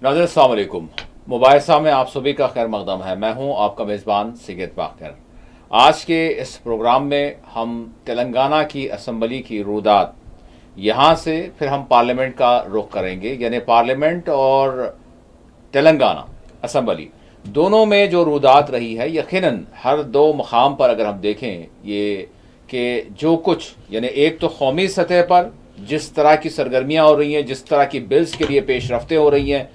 नाज़रीन अस्सलाम वालेकुम। मुबाहिसा में आप सभी का खैर मकदम है। मैं हूं आपका मेज़बान सिगेत बाकर। आज के इस प्रोग्राम में हम तेलंगाना की असम्बली की रूदात, यहाँ से फिर हम पार्लियामेंट का रुख करेंगे, यानी पार्लियामेंट और तेलंगाना असम्बली दोनों में जो रूदात रही है, यकीनन हर दो मकाम पर अगर हम देखें ये कि जो कुछ यानी एक तो कौमी सतह पर जिस तरह की सरगर्मियाँ हो रही हैं, जिस तरह की बिल्स के लिए पेशरफ्तें हो रही हैं,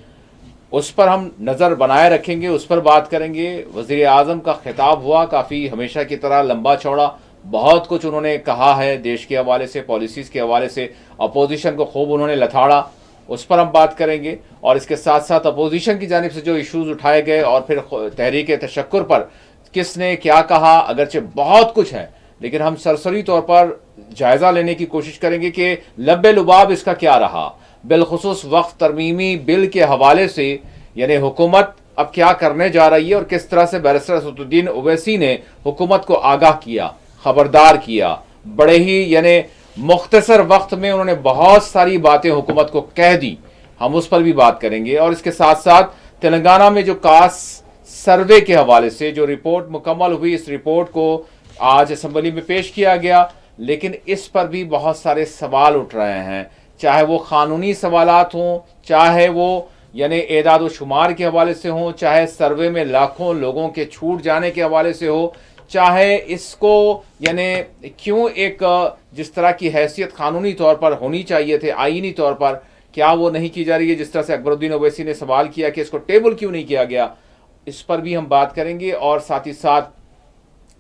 उस पर हम नज़र बनाए रखेंगे, उस पर बात करेंगे। वज़ीर आज़म का खिताब हुआ, काफ़ी हमेशा की तरह लंबा चौड़ा बहुत कुछ उन्होंने कहा है, देश के हवाले से, पॉलिसीज़ के हवाले से अपोजिशन को खूब उन्होंने लथाड़ा, उस पर हम बात करेंगे। और इसके साथ साथ अपोजिशन की जानिब से जो इश्यूज़ उठाए गए और फिर तहरीक तशक्कुर पर किसने क्या कहा, अगरचे बहुत कुछ है, लेकिन हम सरसरी तौर पर जायज़ा लेने की कोशिश करेंगे कि लब्बे लुबाब इसका क्या रहा, बिलखुसूस वक्त तरमीमी बिल के हवाले से, यानी हुकूमत अब क्या करने जा रही है और किस तरह से बैरिस्टर असदुद्दीन ओवैसी ने हुकूमत को आगाह किया, खबरदार किया। बड़े ही यानी मुख्तसर वक्त में उन्होंने बहुत सारी बातें हुकूमत को कह दी, हम उस पर भी बात करेंगे। और इसके साथ साथ तेलंगाना में जो कास्ट सर्वे के हवाले से जो रिपोर्ट मुकम्मल हुई, इस रिपोर्ट को आज असम्बली में पेश किया गया, लेकिन इस पर भी बहुत सारे सवाल उठ रहे हैं, चाहे वो कानूनी सवालात हों, चाहे वो यानी एदाद व शुमार के हवाले से हों, चाहे सर्वे में लाखों लोगों के छूट जाने के हवाले से हो, चाहे इसको यानी क्यों एक जिस तरह की हैसियत कानूनी तौर पर होनी चाहिए थे, आईनी तौर पर, क्या वो नहीं की जा रही है, जिस तरह से अकबरुद्दीन ओवैसी ने सवाल किया कि इसको टेबल क्यों नहीं किया गया, इस पर भी हम बात करेंगे। और साथ ही साथ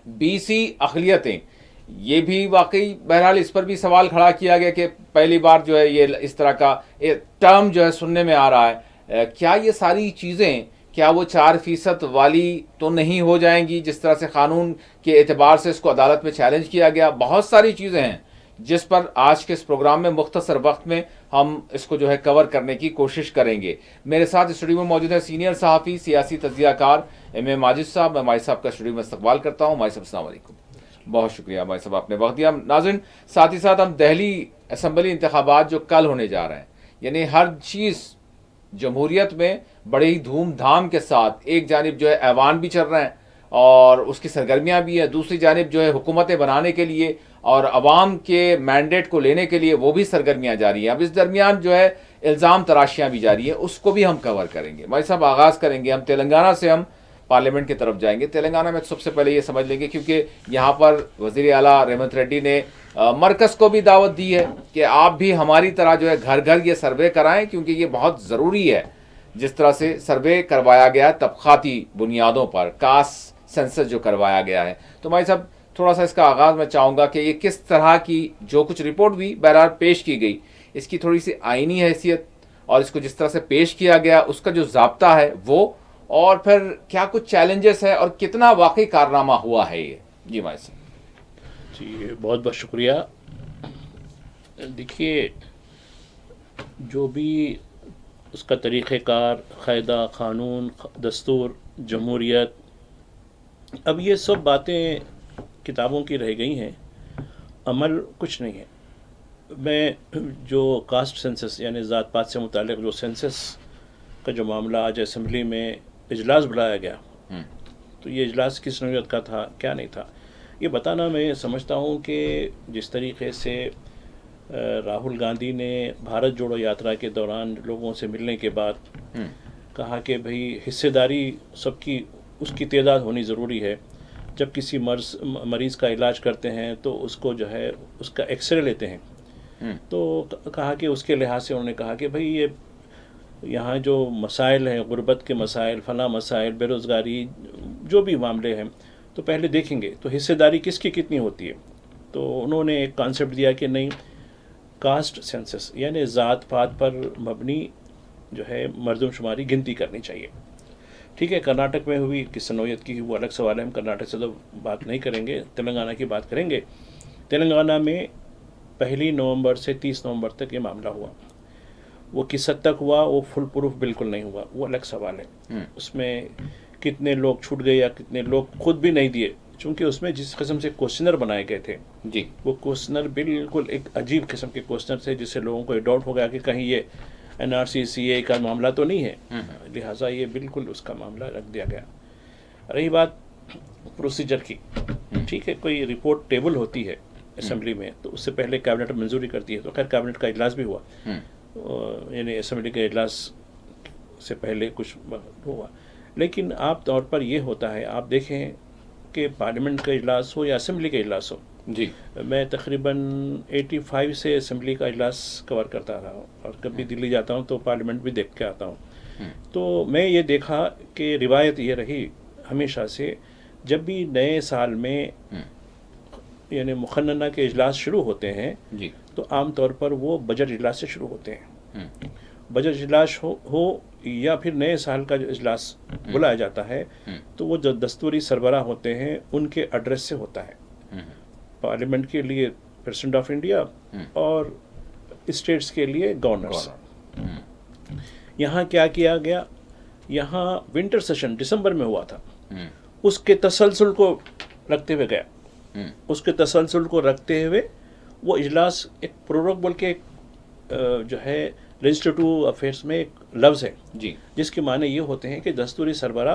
बीसी अकलियतें, ये भी वाकई बहरहाल इस पर भी सवाल खड़ा किया गया कि पहली बार जो है ये इस तरह का एक टर्म जो है सुनने में आ रहा है। क्या ये सारी चीज़ें, क्या वो 4% वाली तो नहीं हो जाएंगी, जिस तरह से कानून के एतबार से इसको अदालत में चैलेंज किया गया। बहुत सारी चीज़ें हैं जिस पर आज के इस प्रोग्राम में मुख्तसर वक्त में हम इसको जो है कवर करने की कोशिश करेंगे। मेरे साथ स्टूडियो में मौजूद है सीनियर सहाफ़ी, सियासी तज्ज़ियाकार एम माजिद साहब। मैं माजिद साहब का स्टूडियो में इस्तकबाल करता हूँ। माजिद साहब अस्सलाम वालेकुम। बहुत शुक्रिया भाई साहब, आपने वक्त दिया। नाज़रीन, साथ ही साथ हम दिल्ली असम्बली इंतखाबात जो कल होने जा रहे हैं, यानी हर चीज़ जमहूरियत में बड़े ही धूमधाम के साथ, एक जानिब जो है ऐवान भी चल रहे हैं और उसकी सरगर्मियाँ भी हैं, दूसरी जानिब जो है हुकूमतें बनाने के लिए और अवाम के मैंडेट को लेने के लिए वो भी सरगर्मियाँ जारी हैं। अब इस दरमियान जो है इल्ज़ाम तराशियाँ भी जारी हैं, उसको भी हम कवर करेंगे। भाई साहब, आगाज़ करेंगे हम तेलंगाना से, हम पार्लियामेंट की तरफ जाएंगे। तेलंगाना में सबसे पहले ये समझ लेंगे, क्योंकि यहाँ पर वज़ीर आला रेवंत रेड्डी ने मरकज़ को भी दावत दी है कि आप भी हमारी तरह जो है घर घर ये सर्वे कराएं, क्योंकि ये बहुत ज़रूरी है। जिस तरह से सर्वे करवाया गया है तबक़ाती बुनियादों पर, कास्ट सेंसस जो करवाया गया है, तो भाई साहब थोड़ा सा इसका आगाज़ मैं चाहूँगा कि ये किस तरह की जो कुछ रिपोर्ट भी बहरहाल पेश की गई, इसकी थोड़ी सी आइनी हैसियत और इसको जिस तरह से पेश किया गया उसका जो ज़ाब्ता है वो, और फिर क्या कुछ चैलेंजेस है और कितना वाकई कारनामा हुआ है ये। जी भाई साहब। जी, बहुत बहुत शुक्रिया। देखिए, जो भी उसका तरीक़ेकार, क़ायदा, क़ानून, दस्तूर, जमहूरियत, अब ये सब बातें किताबों की रह गई हैं, अमल कुछ नहीं है। मैं जो कास्ट सेंसस यानी ज़ात पात से मुताल्लिक़ जो सेंसस का जो मामला आज असम्बली में इजलास बुलाया गया, तो ये इजलास किस नौयत का था, क्या नहीं था, ये बताना मैं समझता हूँ कि जिस तरीक़े से राहुल गांधी ने भारत जोड़ो यात्रा के दौरान लोगों से मिलने के बाद कहा कि भाई हिस्सेदारी सबकी, उसकी तादाद होनी ज़रूरी है। जब किसी मरीज़ का इलाज करते हैं तो उसको जो है उसका एक्सरे लेते हैं, तो कहा कि उसके लिहाज से उन्होंने कहा कि भाई ये यहाँ जो मसाइल हैं, गुर्बत के मसाइल, फला मसाइल, बेरोज़गारी, जो भी मामले हैं, तो पहले देखेंगे तो हिस्सेदारी किसकी कितनी होती है। तो उन्होंने एक कॉन्सेप्ट दिया कि नहीं, कास्ट सेंसस यानी ज़ात पात पर मबनी जो है मरदमशुमारी गिनती करनी चाहिए। ठीक है, कर्नाटक में हुई, किस नौयत की वो अलग सवाल है, हम कर्नाटक से तो बात नहीं करेंगे, तेलंगाना की बात करेंगे। तेलंगाना में 1 नवंबर से 30 नवंबर तक ये मामला हुआ। वो किस हद तक हुआ, वो फुल प्रूफ बिल्कुल नहीं हुआ, वो अलग सवाल है। उसमें कितने लोग छूट गए या कितने लोग खुद भी नहीं दिए, चूँकि उसमें जिस किस्म से क्वेश्चनर बनाए गए थे जी, वो क्वेश्चनर बिल्कुल एक अजीब किस्म के क्वेश्चनर थे, जिससे लोगों को डाउट हो गया कि कहीं ये NRC CA का मामला तो नहीं है, लिहाजा ये बिल्कुल उसका मामला रख दिया गया। रही बात प्रोसीजर की, ठीक है, कोई रिपोर्ट टेबल होती है असेंबली में तो उससे पहले कैबिनेट मंजूरी करती है, तो खैर कैबिनेट का इजलास भी हुआ, यानी असेंबली के इजलास से पहले कुछ हुआ। लेकिन आम तौर पर ये होता है, आप देखें कि पार्लियामेंट का इजलास हो या असेंबली का इजलास हो, जी, मैं तकरीबन 85 से असेंबली का इजलास कवर करता रहा हूँ, और कभी दिल्ली जाता हूँ तो पार्लियामेंट भी देख के आता हूँ। तो मैं ये देखा कि रिवायत ये रही हमेशा से, जब भी नए साल में यानी मुखन्ना के इजलास शुरू होते हैं जी, तो आम तौर पर वो बजट इजलास से शुरू होते हैं। बजट इजलास हो या फिर नए साल का जो इजलास बुलाया जाता है तो वो जो दस्तूरी सरबराह होते हैं उनके एड्रेस से होता है। पार्लियामेंट के लिए प्रेसिडेंट ऑफ इंडिया और स्टेट्स के लिए गवर्नर्स। यहाँ क्या किया गया, यहाँ विंटर सेशन दिसंबर में हुआ था, उसके तसलसल को रखते हुए गया, उसके तसलसल को रखते हुए वो इजलास एक प्रोरोग बोल के एक जो है लेजिस्लेटिव अफेयर्स में एक लफ्ज़ है जी, जिसके माने ये होते हैं कि दस्तूरी सरबरा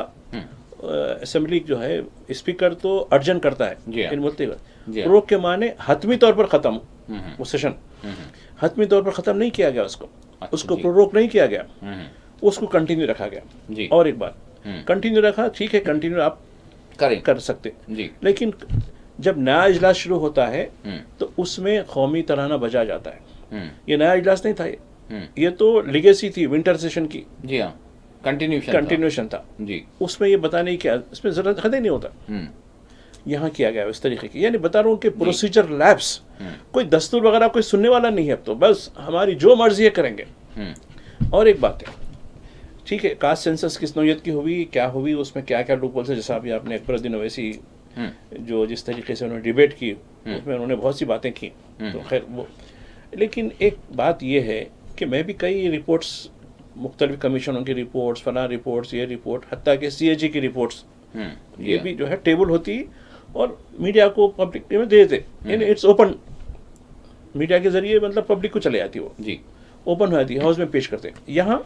असेंबली जो है स्पीकर तो अर्जन करता है जी हाँ। इन बोलते हुए, जी हाँ। प्रोरोग के माने हतमी तौर पर ख़त्म वो सेशन, हतमी तौर पर ख़त्म नहीं किया गया उसको, उसको जी। प्रोरोग नहीं किया गया, उसको कंटिन्यू रखा गया। जी। और एक बात, कंटिन्यू रखा, ठीक है, कंटिन्यू आप करें कर सकते, जी, लेकिन जब नया इजलास शुरू होता है तो उसमें कौमी तराना बजा जाता है। ये नया इजलास नहीं था, ये तो लिगेसी थी विंटर सेशन की, जी हाँ, कंटिन्यूशन था जी, उसमें ये बताने की क्या, इसमें जरूरत खदे नहीं होता। यहाँ किया गया इस तरीके की, यानी बता रहा हूँ कि प्रोसीजर लैप्स, कोई दस्तूर वगैरह कोई सुनने वाला नहीं है अब तो, बस हमारी जो मर्जी है करेंगे। और एक बात है, ठीक है, कास्ट सेंसस किस नौयत की हुई, क्या हुई, उसमें क्या क्या लूपहोल्स है, जैसा अभी आपने अकबरुद्दीन ओवैसी जो जिस तरीके से उन्होंने डिबेट की उसमें उन्होंने बहुत सी बातें की, तो खैर वो, लेकिन एक बात ये है कि मैं भी कई रिपोर्ट्स, मुख्तलिफ कमीशनों की रिपोर्ट्स, फला रिपोर्ट्स, ये रिपोर्ट, हत्ता के CAG की रिपोर्ट्स, ये भी जो है टेबल होती और मीडिया को पब्लिक में दे देते, यानी इट्स ओपन, मीडिया के जरिए मतलब पब्लिक को चले जाती, वो जी, ओपन हो जाती है, हाउस में पेश करते हैं। यहाँ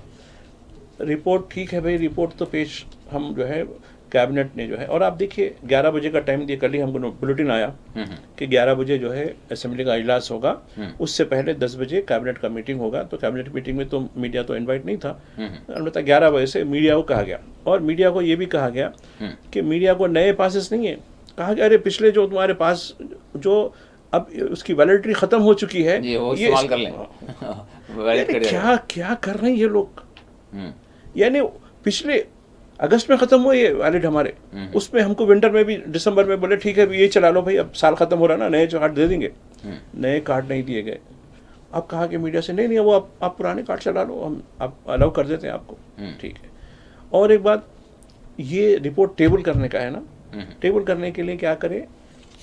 रिपोर्ट ठीक है भाई, रिपोर्ट तो पेश हम जो है कैबिनेट ने जो है, और आप देखिए 11 बजे का टाइम दिया, कल ही हमको बुलेटिन आया कि 11 बजे जो है असेंबली का इजलास होगा, उससे पहले 10 बजे कैबिनेट का मीटिंग होगा। तो कैबिनेट मीटिंग में तो मीडिया तो इनवाइट नहीं था, अलबत्ता 11 बजे से मीडिया को कहा गया, और मीडिया को ये भी कहा गया कि मीडिया को नए पासेस नहीं है, कहा कि अरे पिछले जो तुम्हारे पास जो अब उसकी वैलिडिटी खत्म हो चुकी है, ये वो ये इस्तेमाल कर लें। वैलिड कर क्या क्या कर रहे हैं ये लोग, यानी पिछले अगस्त में ख़त्म हुए ये वैलिड हमारे, उसमें हमको विंटर में भी दिसंबर में बोले ठीक है ये चला लो भाई, अब साल ख़त्म हो रहा ना, नए कार्ड दे देंगे, नए कार्ड नहीं दिए गए। अब कहा कि मीडिया से नहीं वो आप पुराने कार्ड चला लो, हम आप अलाउ कर देते हैं आपको, ठीक है। और एक बात, ये रिपोर्ट टेबल करने का है ना, टेबल करने के लिए क्या करें,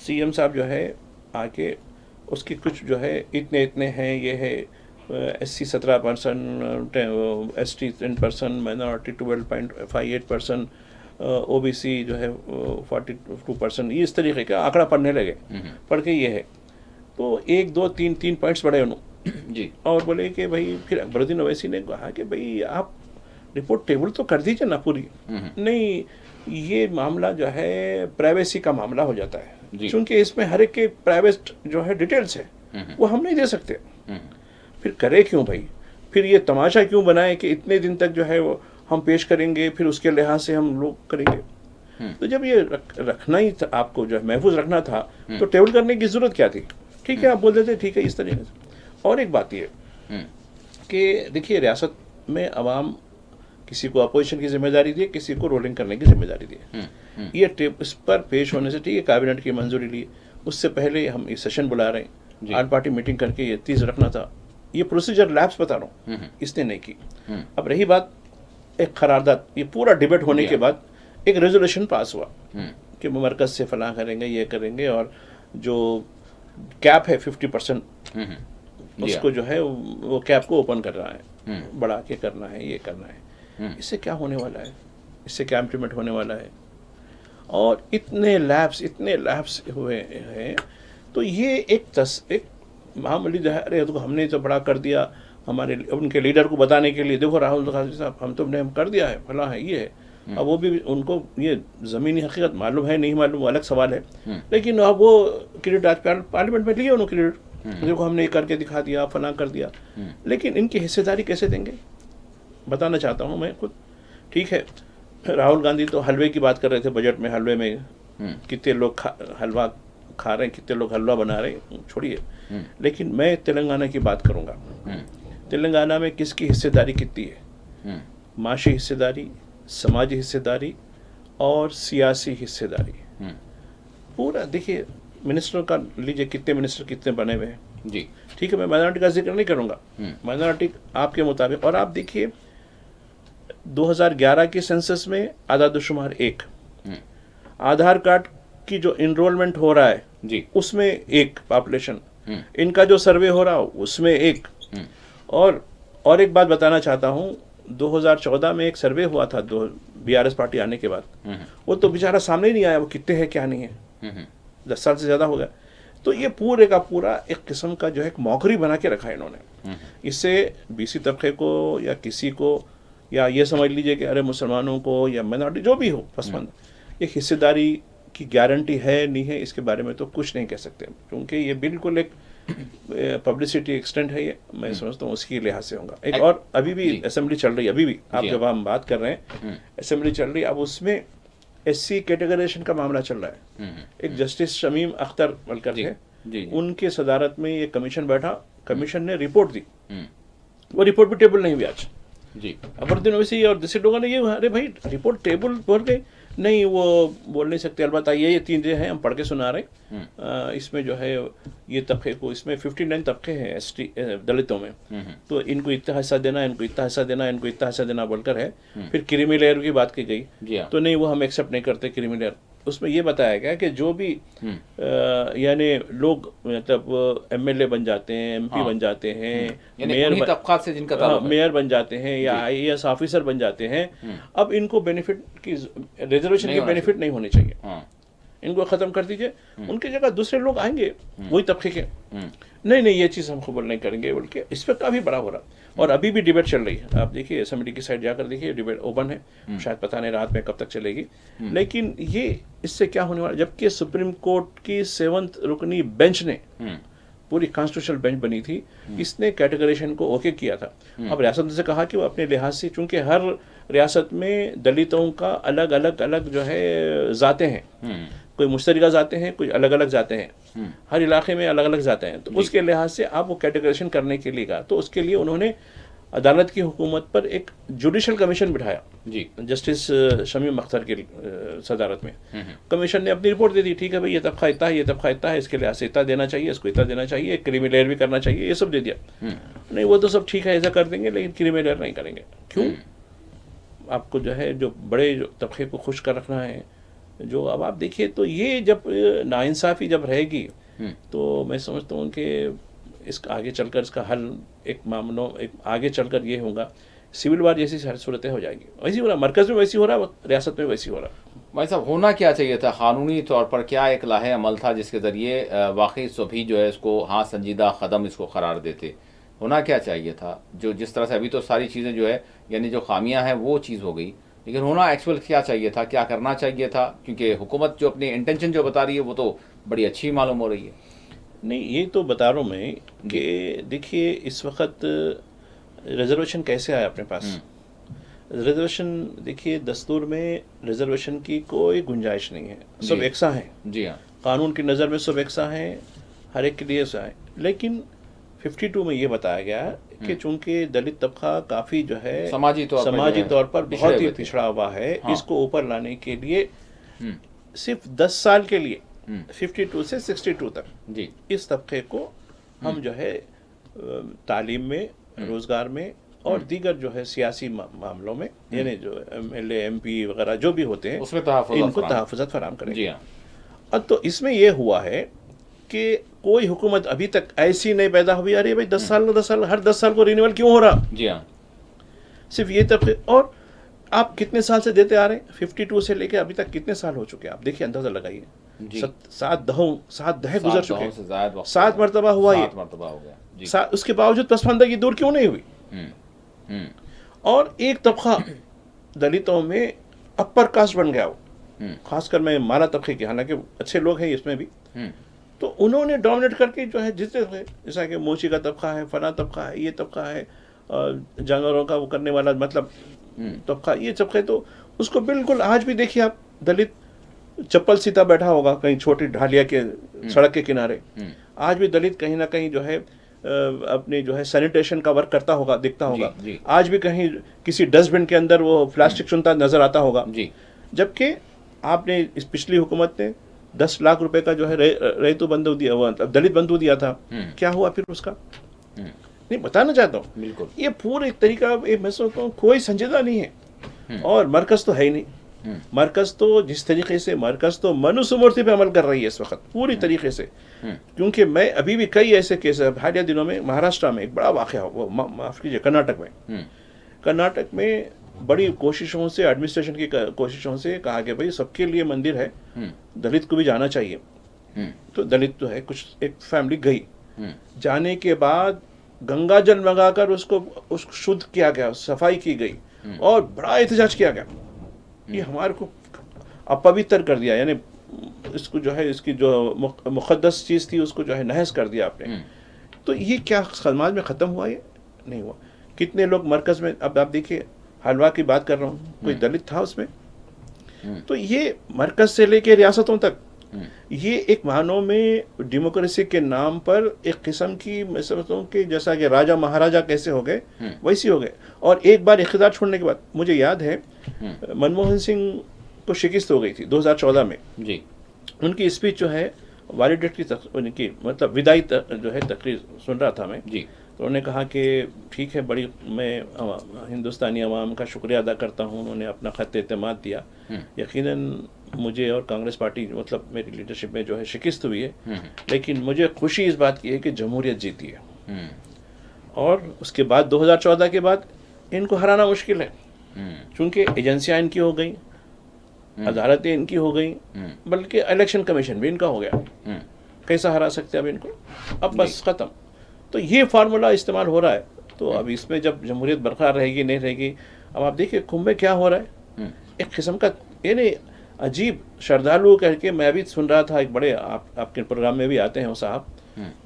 CM साहब जो है आके उसकी कुछ जो है इतने इतने हैं, ये है SC 17%, ST 10%, माइनॉरिटी 12.58%, OBC जो है 42%, ये इस तरीके का आंकड़ा पढ़ने लगे, पढ़ के ये है तो 1 2 3 पॉइंट्स बढ़े उन्होंने जी, और बोले कि भाई, फिर अकबरुद्दीन ओवैसी ने कहा कि भाई आप रिपोर्ट टेबल तो कर दीजिए ना पूरी, नहीं ये मामला जो है प्राइवेसी का मामला हो जाता है, क्योंकि इसमें हर एक के प्राइवेट जो है डिटेल्स है, वो हम नहीं दे सकते। फिर करे क्यों भाई, फिर ये तमाशा क्यों बनाए कि इतने दिन तक जो है वो हम पेश करेंगे, फिर उसके लिहाज से हम लोग करेंगे। तो जब ये रखना ही था, आपको जो है महफूज रखना था, तो टेबल करने की ज़रूरत क्या थी, ठीक है आप बोल देते ठीक है इस तरीके से। और एक बात ये कि देखिए, रियासत में अवाम किसी को अपोजिशन की जिम्मेदारी दी, किसी को रोलिंग करने की जिम्मेदारी दी, ये इस पर पेश होने से ठीक है कैबिनेट की मंजूरी ली, उससे पहले हम ये सेशन बुला रहे हैं, 8 पार्टी मीटिंग करके ये 30 रखना था, ये प्रोसीजर लैप्स बता रहा हूँ, इसने नहीं की। अब रही बात एक करारदाद, ये पूरा डिबेट होने के बाद एक रेजोल्यूशन पास हुआ कि मरकज से फलां करेंगे, ये करेंगे, और जो कैप है 50% उसको जो है वो कैप को ओपन कर रहा है, बढ़ा के करना है, ये करना है। इससे क्या होने वाला है, इससे क्या इम्प्लीमेंट होने वाला है, और इतने लैब्स हुए हैं, तो ये एक मामूली जो है, अरे तो हमने तो बड़ा कर दिया, हमारे उनके लीडर को बताने के लिए, देखो राहुल गांधी साहब हम तुमने हम कर दिया है, फला है, ये है। अब वो भी उनको ये ज़मीनी हकीकत मालूम है नहीं मालूम, अलग सवाल है, लेकिन अब वो क्रेडिट आज पार्लियामेंट में लिए उन्होंने क्रेडिट, देखो हमने ये करके दिखा दिया, फला कर दिया। लेकिन इनकी हिस्सेदारी कैसे देंगे, बताना चाहता हूँ मैं खुद। ठीक है, राहुल गांधी तो हलवे की बात कर रहे थे बजट में, हलवे में कितने लोग हलवा खा रहे हैं, कितने लोग हलवा बना रहे हैं, छोड़िए। लेकिन मैं तेलंगाना की बात करूँगा। तेलंगाना में किसकी हिस्सेदारी कितनी है, माशी हिस्सेदारी, समाजी हिस्सेदारी और सियासी हिस्सेदारी। पूरा देखिए, मिनिस्टर का लीजिए, कितने मिनिस्टर कितने बने हुए हैं जी। ठीक है, मैं माइनॉरिटी का जिक्र नहीं करूँगा, माइनॉरिटी आपके मुताबिक। और आप देखिए 2011 के सेंसस में आदादुशुमार 1, आधार कार्ड की जो इनरोलमेंट हो रहा है जी, उसमें 1 पॉपुलेशन, इनका जो सर्वे हो रहा है उसमें 1। और एक बात बताना चाहता हूँ, 2014 में एक सर्वे हुआ था बीआरएस पार्टी आने के बाद, वो तो बेचारा सामने ही नहीं आया वो कितने हैं क्या नहीं है, 10 साल से ज़्यादा हो गया। तो ये पूरे का पूरा एक किस्म का जो है एक मौकरी बना के रखा है इन्होंने। इससे बीसी तबके को या किसी को, या ये समझ लीजिए कि अरे मुसलमानों को या माइनॉरिटी जो भी हो पसंद, एक हिस्सेदारी की गारंटी है नहीं है इसके बारे में तो कुछ नहीं कह सकते, क्योंकि ये बिल्कुल एक पब्लिसिटी एक्सटेंट है, ये मैं समझता हूँ उसकी लिहाज से होगा। एक और अभी भी असेंबली चल रही है, अभी भी आप जब हम बात कर रहे हैं असेंबली चल रही है, अब उसमें एससी कैटेगराइजेशन का मामला चल रहा है। एक जस्टिस शमीम अख्तर वलकर थे, उनके सदारत में ये कमीशन बैठा, कमीशन ने रिपोर्ट दी, वो रिपोर्ट भी टेबल नहीं हुई आज जी। अबरदीन ओवैसी और दूसरे लोगों ने ये, अरे भाई रिपोर्ट टेबल पर गई नहीं, वो बोल नहीं सकते। अलबत्ता ये 3 जो है हम पढ़ के सुना रहे हैं, इसमें जो है ये तबके को, इसमें 59 तबके हैं एसटी दलितों में, तो इनको इतना हिस्सा देना, इनको इतना हिस्सा देना, इनको इतना हिस्सा देना बोलकर है। फिर क्रीमी लेयर की बात की गई, तो नहीं वो हम एक्सेप्ट नहीं करते क्रीमी लेयर। उसमें ये बताया गया कि जो भी यानी लोग मतलब एमएलए बन जाते हैं, एमपी बन जाते हैं, मेयर बन जाते हैं या आईएएस ऑफिसर बन जाते हैं, अब इनको बेनिफिट की, रिजर्वेशन की बेनिफिट नहीं होनी चाहिए, इनको खत्म कर दीजिए, उनकी जगह दूसरे लोग आएंगे वही तबके के। नहीं ये चीज़ हम कबूल नहीं करेंगे बोल के इस पर काफ़ी बड़ा हो रहा। और अभी भी डिबेट चल रही है, आप देखिए असेंबली की साइड जाकर देखिए, डिबेट ओपन है, शायद पता नहीं रात में कब तक चलेगी। लेकिन ये इससे क्या होने वाला, जबकि सुप्रीम कोर्ट की 7th रुकनी बेंच ने, पूरी कॉन्स्टिट्यूशनल बेंच बनी थी, इसने कैटेगराइजेशन को ओके किया था। अब रियासत से कहा कि वो अपने लिहाज से, चूंकि हर रियासत में दलितों का अलग अलग जो है जाते हैं, कोई मुश्तरका जाते हैं, कुछ अलग अलग जाते हैं, हर इलाके में अलग अलग जाते हैं, तो उसके लिहाज से आप वो कैटेगराइजेशन करने के लिए कहा, तो उसके लिए उन्होंने अदालत की हुकूमत पर एक जुडिशल कमीशन बिठाया जी, जस्टिस शमीम अख्तर की सदारत में। कमीशन ने अपनी रिपोर्ट दे दी, ठीक है भाई ये तबका इतना है, ये तबका इतना है, इसके लिहाज से इतना देना चाहिए, इसको इतना देना चाहिए, क्रीमी लेयर भी करना चाहिए, ये सब दे दिया। नहीं वो तो सब ठीक है, ऐसा कर देंगे, लेकिन क्रीमी लेयर नहीं करेंगे। क्यों? आपको जो है जो बड़े जो तबके को खुश कर रखना है, जो अब आप देखिए, तो ये जब नाइंसाफ़ी जब रहेगी तो मैं समझता हूँ कि इसका आगे चलकर इसका हल एक मामलों एक आगे चलकर ये होगा, सिविल वार जैसी सूरतें हो जाएगी। वैसी हो रहा, मरकज़ में वैसी हो रहा, रियासत में वैसी हो रहा। भाई साहब, होना क्या चाहिए था कानूनी तौर पर? क्या एक लाहे अमल था जिसके ज़रिए वाकई सभी जो है इसको हाँ संजीदा कदम इसको करार देते? होना क्या चाहिए था? जो जिस तरह से अभी तो सारी चीज़ें जो है यानी जो खामियां हैं वो चीज़ हो गई, लेकिन होना एक्चुअल क्या चाहिए था, क्या करना चाहिए था? क्योंकि हुकूमत जो अपनी इंटेंशन जो बता रही है वो तो बड़ी अच्छी मालूम हो रही है। नहीं ये तो बता रहा हूँ मैं कि देखिए इस वक्त रिजर्वेशन कैसे आया अपने पास। रिजर्वेशन देखिए, दस्तूर में रिजर्वेशन की कोई गुंजाइश नहीं है, सब एकसा है। जी हाँ, कानून की नज़र में सब एकसा है, हर एक के लिए ऐसा है। लेकिन 52 में ये बताया गया कि चूंकि दलित तबका काफ़ी जो है समाजी तौर पर बहुत ही पिछड़ा हुआ है, इसको ऊपर लाने के लिए सिर्फ 10 साल के लिए 52 से 62 तक जी इस तबके को हम जो है तालीम में, रोज़गार में और दीगर जो है सियासी मामलों में, यानी जो एमएलए एमपी वगैरह जो भी होते हैं उसमें इनको तहफ़्फ़ुज़ात फराहम करेंगे। जी हाँ। अब तो इसमें यह हुआ है कि कोई हुकूमत अभी तक ऐसी नहीं पैदा हुई, अरे भाई 10 साल हर 10 साल को रिन्यूअल क्यों हो रहा। जी हाँ, सिर्फ ये तबके। और आप कितने साल से देते आ रहे हैं, 52 से लेके अभी तक कितने साल हो चुके हैं, आप देखिए अंदाजा लगाइए। 7 दहक गुजर चुके हैं, 7 मरतबा हुआ, ये 7 मरतबा हो गया। जी। उसके बावजूद पसमानदगी दूर क्यों नहीं हुई? हम्म, हम्म, और एक तबका दलितों में अपर कास्ट बन गया वो, हम्म, खासकर मैं माला तबके के, हालांकि अच्छे लोग हैं इसमें भी, हम्म, तो उन्होंने डोमिनेट करके जो है जीते हुए, जैसा कि मोची का तबका है, फला तबका है, ये तबका है, जानवरों का वो करने वाला मतलब हम्म, तबका, ये तबके, तो उसको बिल्कुल आज भी देखिए आप, दलित चप्पल सीता बैठा होगा कहीं छोटी ढालिया के सड़क के किनारे, हम्म, आज भी दलित कहीं ना कहीं जो है अपने जो है सैनिटेशन का वर्क करता होगा, दिखता जी, होगा, जी, आज भी कहीं किसी डस्टबिन के अंदर वो प्लास्टिक चुनता नजर आता होगा। जी, जबकि आपने इस पिछली हुकूमत ने 10 लाख रुपए का जो है रैयतु बंधु दिया हुआ, मतलब दलित बंधु दिया था, क्या हुआ फिर उसका? हम्म, नहीं, बताना चाहता हूँ, बिल्कुल, ये पूरे तरीका, मैं सोचता हूँ कोई संजीदा नहीं है, और मरकज तो है ही नहीं। मरकज तो जिस तरीके से, मरकज तो मनुस्मृति पे अमल कर रही है इस वक्त पूरी तरीके से, क्योंकि मैं अभी भी कई ऐसे केस है, हालिया दिनों में महाराष्ट्र में एक बड़ा वाक़या हो, वो माफ कीजिए कर्नाटक में बड़ी कोशिशों से, एडमिनिस्ट्रेशन की कोशिशों से कहा कि भाई सबके लिए मंदिर है, दलित को भी जाना चाहिए। तो दलित तो है, कुछ एक फैमिली गई, जाने के बाद गंगा जल मंगाकर उसको शुद्ध किया गया, सफाई की गई, और बड़ा एहतजाज किया गया, ये हमारे को अपवित्र कर दिया, यानी इसको जो है, इसकी जो मुक़द्दस चीज़ थी उसको जो है नहस कर दिया आपने। तो ये क्या समाज में ख़त्म हुआ? ये नहीं हुआ। कितने लोग मरकज़ में, अब आप देखिए हलवा की बात कर रहा हूँ, कोई दलित था उसमें? तो ये मरकज़ से लेके रियासतों तक, ये एक मानों में डेमोक्रेसी के नाम पर एक किस्म की, मैं समझता हूँ कि जैसा कि राजा महाराजा कैसे हो गए वैसी हो गए। और एक बार इख्तियार छोड़ने के बाद मुझे याद है मनमोहन सिंह को शिकस्त हो गई थी 2014 में जी, उनकी स्पीच जो है वैलिडेट की उनकी मतलब विदाई जो है तकरीर सुन रहा था मैं जी, तो उन्होंने कहा कि ठीक है, बड़ी मैं हिंदुस्तानी अवाम का शुक्रिया अदा करता हूँ, उन्होंने अपना ख़त एतमाद दिया। यकीनन मुझे और कांग्रेस पार्टी मतलब मेरी लीडरशिप में जो है शिकस्त हुई है, लेकिन मुझे खुशी इस बात की है कि जमहूरियत जीती है। और उसके बाद 2014 के बाद इनको हराना मुश्किल है, क्योंकि एजेंसियाँ इनकी हो गई, अदालतें इनकी हो गई, बल्कि इलेक्शन कमीशन भी इनका हो गया। कैसा हरा सकते हैं अब इनको? अब बस ख़त्म। तो ये फार्मूला इस्तेमाल हो रहा है। तो अब इसमें जब जमहूरियत बरकरार रहेगी नहीं रहेगी, अब आप देखिए कुंभ में क्या हो रहा है, एक किस्म का यानी अजीब श्रद्धालु करके, मैं भी सुन रहा था, एक बड़े आपके प्रोग्राम में भी आते हैं वो साहब,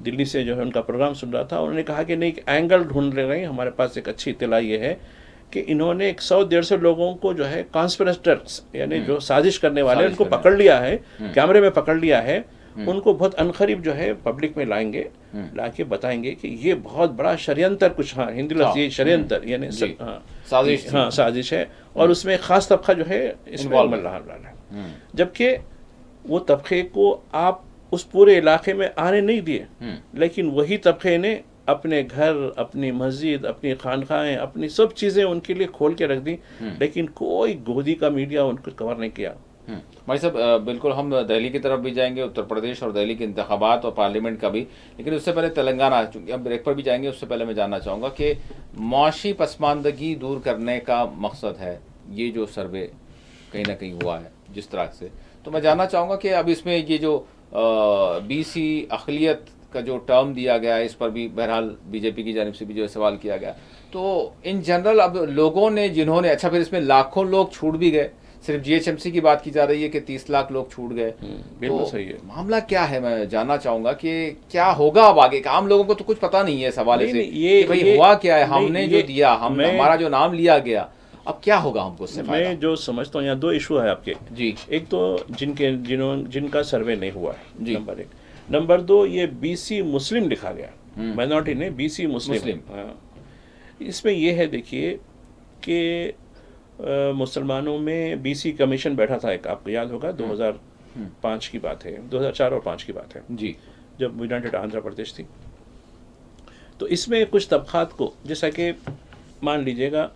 दिल्ली से जो है उनका प्रोग्राम सुन रहा था, उन्होंने कहा कि नहीं, एक एंगल ढूंढ रहे हैं, हमारे पास एक अच्छी इत्तला ये है कि इन्होंने 100-150 लोगों को जो है कॉन्स्पिरेटर्स यानी जो साजिश करने वाले उनको पकड़ लिया है, कैमरे में पकड़ लिया है, उनको बहुत अनकरीब जो है पब्लिक में लाएंगे, लाके बताएंगे कि ये बहुत बड़ा षड्यंत्र, कुछ हाँ हिंदी लफ्ज़ ये षड्यंत्र यानी साजिश, हाँ साजिश है, और उसमें ख़ास तबका जो है इसमें रहा है। जबकि वो तबके को आप उस पूरे इलाके में आने नहीं दिए, लेकिन वही तबके ने अपने घर, अपनी मस्जिद, अपनी खानखाएं, अपनी सब चीज़ें उनके लिए खोल के रख दी, लेकिन कोई गोदी का मीडिया उनको कवर नहीं किया। भाई साहब, बिल्कुल हम दिल्ली की तरफ भी जाएंगे, उत्तर प्रदेश और दिल्ली के इंतखाबात और पार्लियामेंट का भी, लेकिन उससे पहले तेलंगाना, चूँकि हम ब्रेक पर भी जाएंगे, उससे पहले मैं जानना चाहूँगा कि मुआशी पसमानदगी दूर करने का मकसद है ये जो सर्वे कहीं ना कहीं हुआ है जिस तरह से, तो मैं जानना चाहूँगा कि अब इसमें ये जो BC अक़लियत का जो टर्म दिया गया है, इस पर भी बहरहाल बीजेपी की जानिब से भी जो सवाल किया गया, तो इन जनरल अब लोगों ने जिन्होंने, अच्छा फिर इसमें लाखों लोग छूट भी गए, सिर्फ GHMC की बात की जा रही है कि 30 लाख लोग छूट गए, बिल्कुल सही है। मामला क्या है? मैं जानना चाहूंगा कि क्या होगा अब आगे। आम लोगों को तो कुछ पता नहीं है इस हवाले से कि भाई हुआ क्या है, हमने जो दिया, हमारा जो नाम लिया गया, अब क्या होगा हमको उससे फायदा? मैं जो समझता हूँ यहाँ दो इशू है आपके जी। एक तो जिनका सर्वे नहीं हुआ है, नंबर 1। नंबर 2, ये BC मुस्लिम लिखा गया, माइनॉरिटी ने BC मुस्लिम। इसमें यह है देखिए कि मुसलमानों में BC कमीशन बैठा था एक, आपको याद होगा 2005 की बात है, 2004 और 5 की बात है जी, जब यूनाइटेड आंध्र प्रदेश थी। तो इसमें कुछ तबकात को, जैसा कि मान लीजिएगा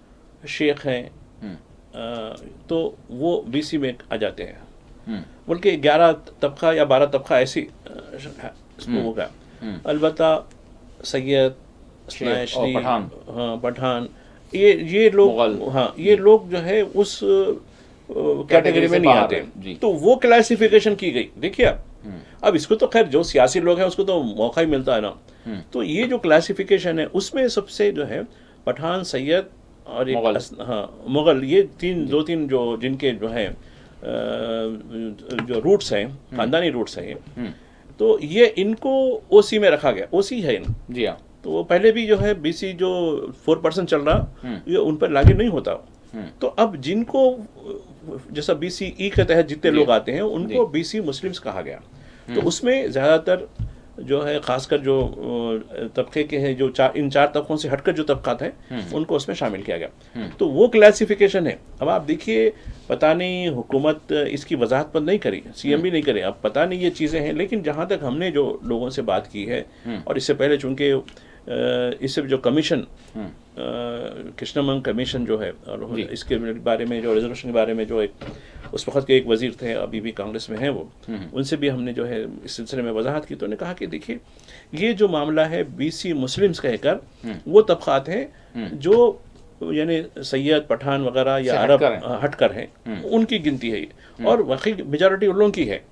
शेख हैं तो वो BC में आ जाते हैं, बल्कि 11 तबका या 12 तबका ऐसी इसमें होगा। अलबत्ता सैयद, स्नायशी, हाँ पठान, ये लोग, हाँ ये लोग जो है उस कैटेगरी में नहीं आते, तो वो क्लासिफिकेशन की गई। देखिए अब इसको तो खैर जो सियासी लोग हैं उसको तो मौका ही मिलता है ना, तो ये जो क्लासिफिकेशन है उसमें सबसे जो है पठान, सैयद और एक मुगल। हाँ मुगल, ये दो तीन जो जिनके जो है जो रूट्स हैं, खानदानी रूट्स हैं, तो ये इनको ओसी में रखा गया। ओसी है जी हाँ। तो वो पहले भी जो है बीसी जो 4% चल रहा ये उन पर लागू नहीं होता। तो अब जिनको जैसा बीसी ई के तहत जितने लोग आते हैं उनको बीसी मुस्लिम्स कहा गया। तो उसमें ज़्यादातर जो है खासकर जो तबके के हैं, जो इन चार तबकों से हटकर जो तबकात हैं उनको उसमें शामिल किया गया। तो वो क्लासिफिकेशन है। अब आप देखिए, पता नहीं हुकूमत इसकी वजाहत पर नहीं करी, सीएम भी नहीं करे, अब पता नहीं ये चीज़ें हैं, लेकिन जहाँ तक हमने जो लोगों से बात की है और इससे पहले चूँकि इससे जो कमीशन कृष्णमंग कमीशन जो है और इसके बारे में जो रिजर्वेशन के बारे में जो एक उस वक्त के एक वजीर थे, अभी भी कांग्रेस में हैं वो, उनसे भी हमने जो है इस सिलसिले में वजाहत की। तो उन्होंने कहा कि देखिए ये जो मामला है बीसी मुस्लिम्स कहकर वो तबकात हैं जो यानी सैयद, पठान वगैरह या अरब हटकर हैं, उनकी गिनती है ये, और वाकई मेजॉरिटी उन लोगों की है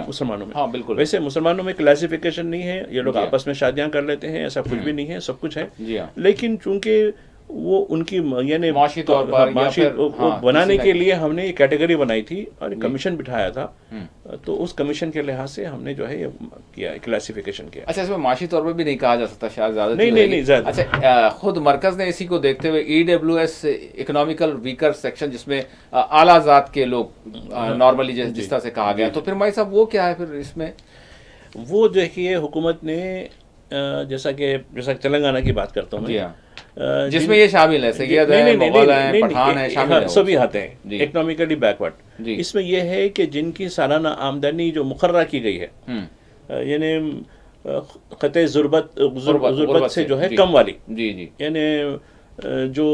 मुसलमानों में। हाँ बिल्कुल। वैसे मुसलमानों में क्लासिफिकेशन नहीं है, ये लोग आपस में शादियां कर लेते हैं, ऐसा कुछ भी नहीं है, सब कुछ है। लेकिन चूंकि वो उनकी यानी माशी तौर पर बनाने के लिए हमने ये कैटेगरी बनाई थी और कमीशन बिठाया था, तो उस कमीशन के लिहाज से हमने जो है ये किया, क्लासिफिकेशन किया। अच्छा, इसमें माशी तौर पर भी नहीं कहा जा सकता शायद, ज्यादा नहीं ज्यादा। अच्छा, खुद मरकज ने इसी को देखते हुए EWS इकोनॉमिकल वीकर सेक्शन, जिसमें आला जात के लोग नॉर्मली जिस तरह से कहा गया, तो फिर भाई साहब वो क्या है फिर इसमें? वो देखिए हुकूमत ने जैसा तेलंगाना की बात करता हूँ मैं, जिसमें ये शामिल है, सैयद है, मुगल है, पठान है, शामिल है, सभी आते हैं इकोनॉमिकली बैकवर्ड। इसमें यह है कि जिनकी सालाना आमदनी जो मुकर्रर की गई है, यानी खते ज़ुर्बत से जो है कम वाली, यानी जो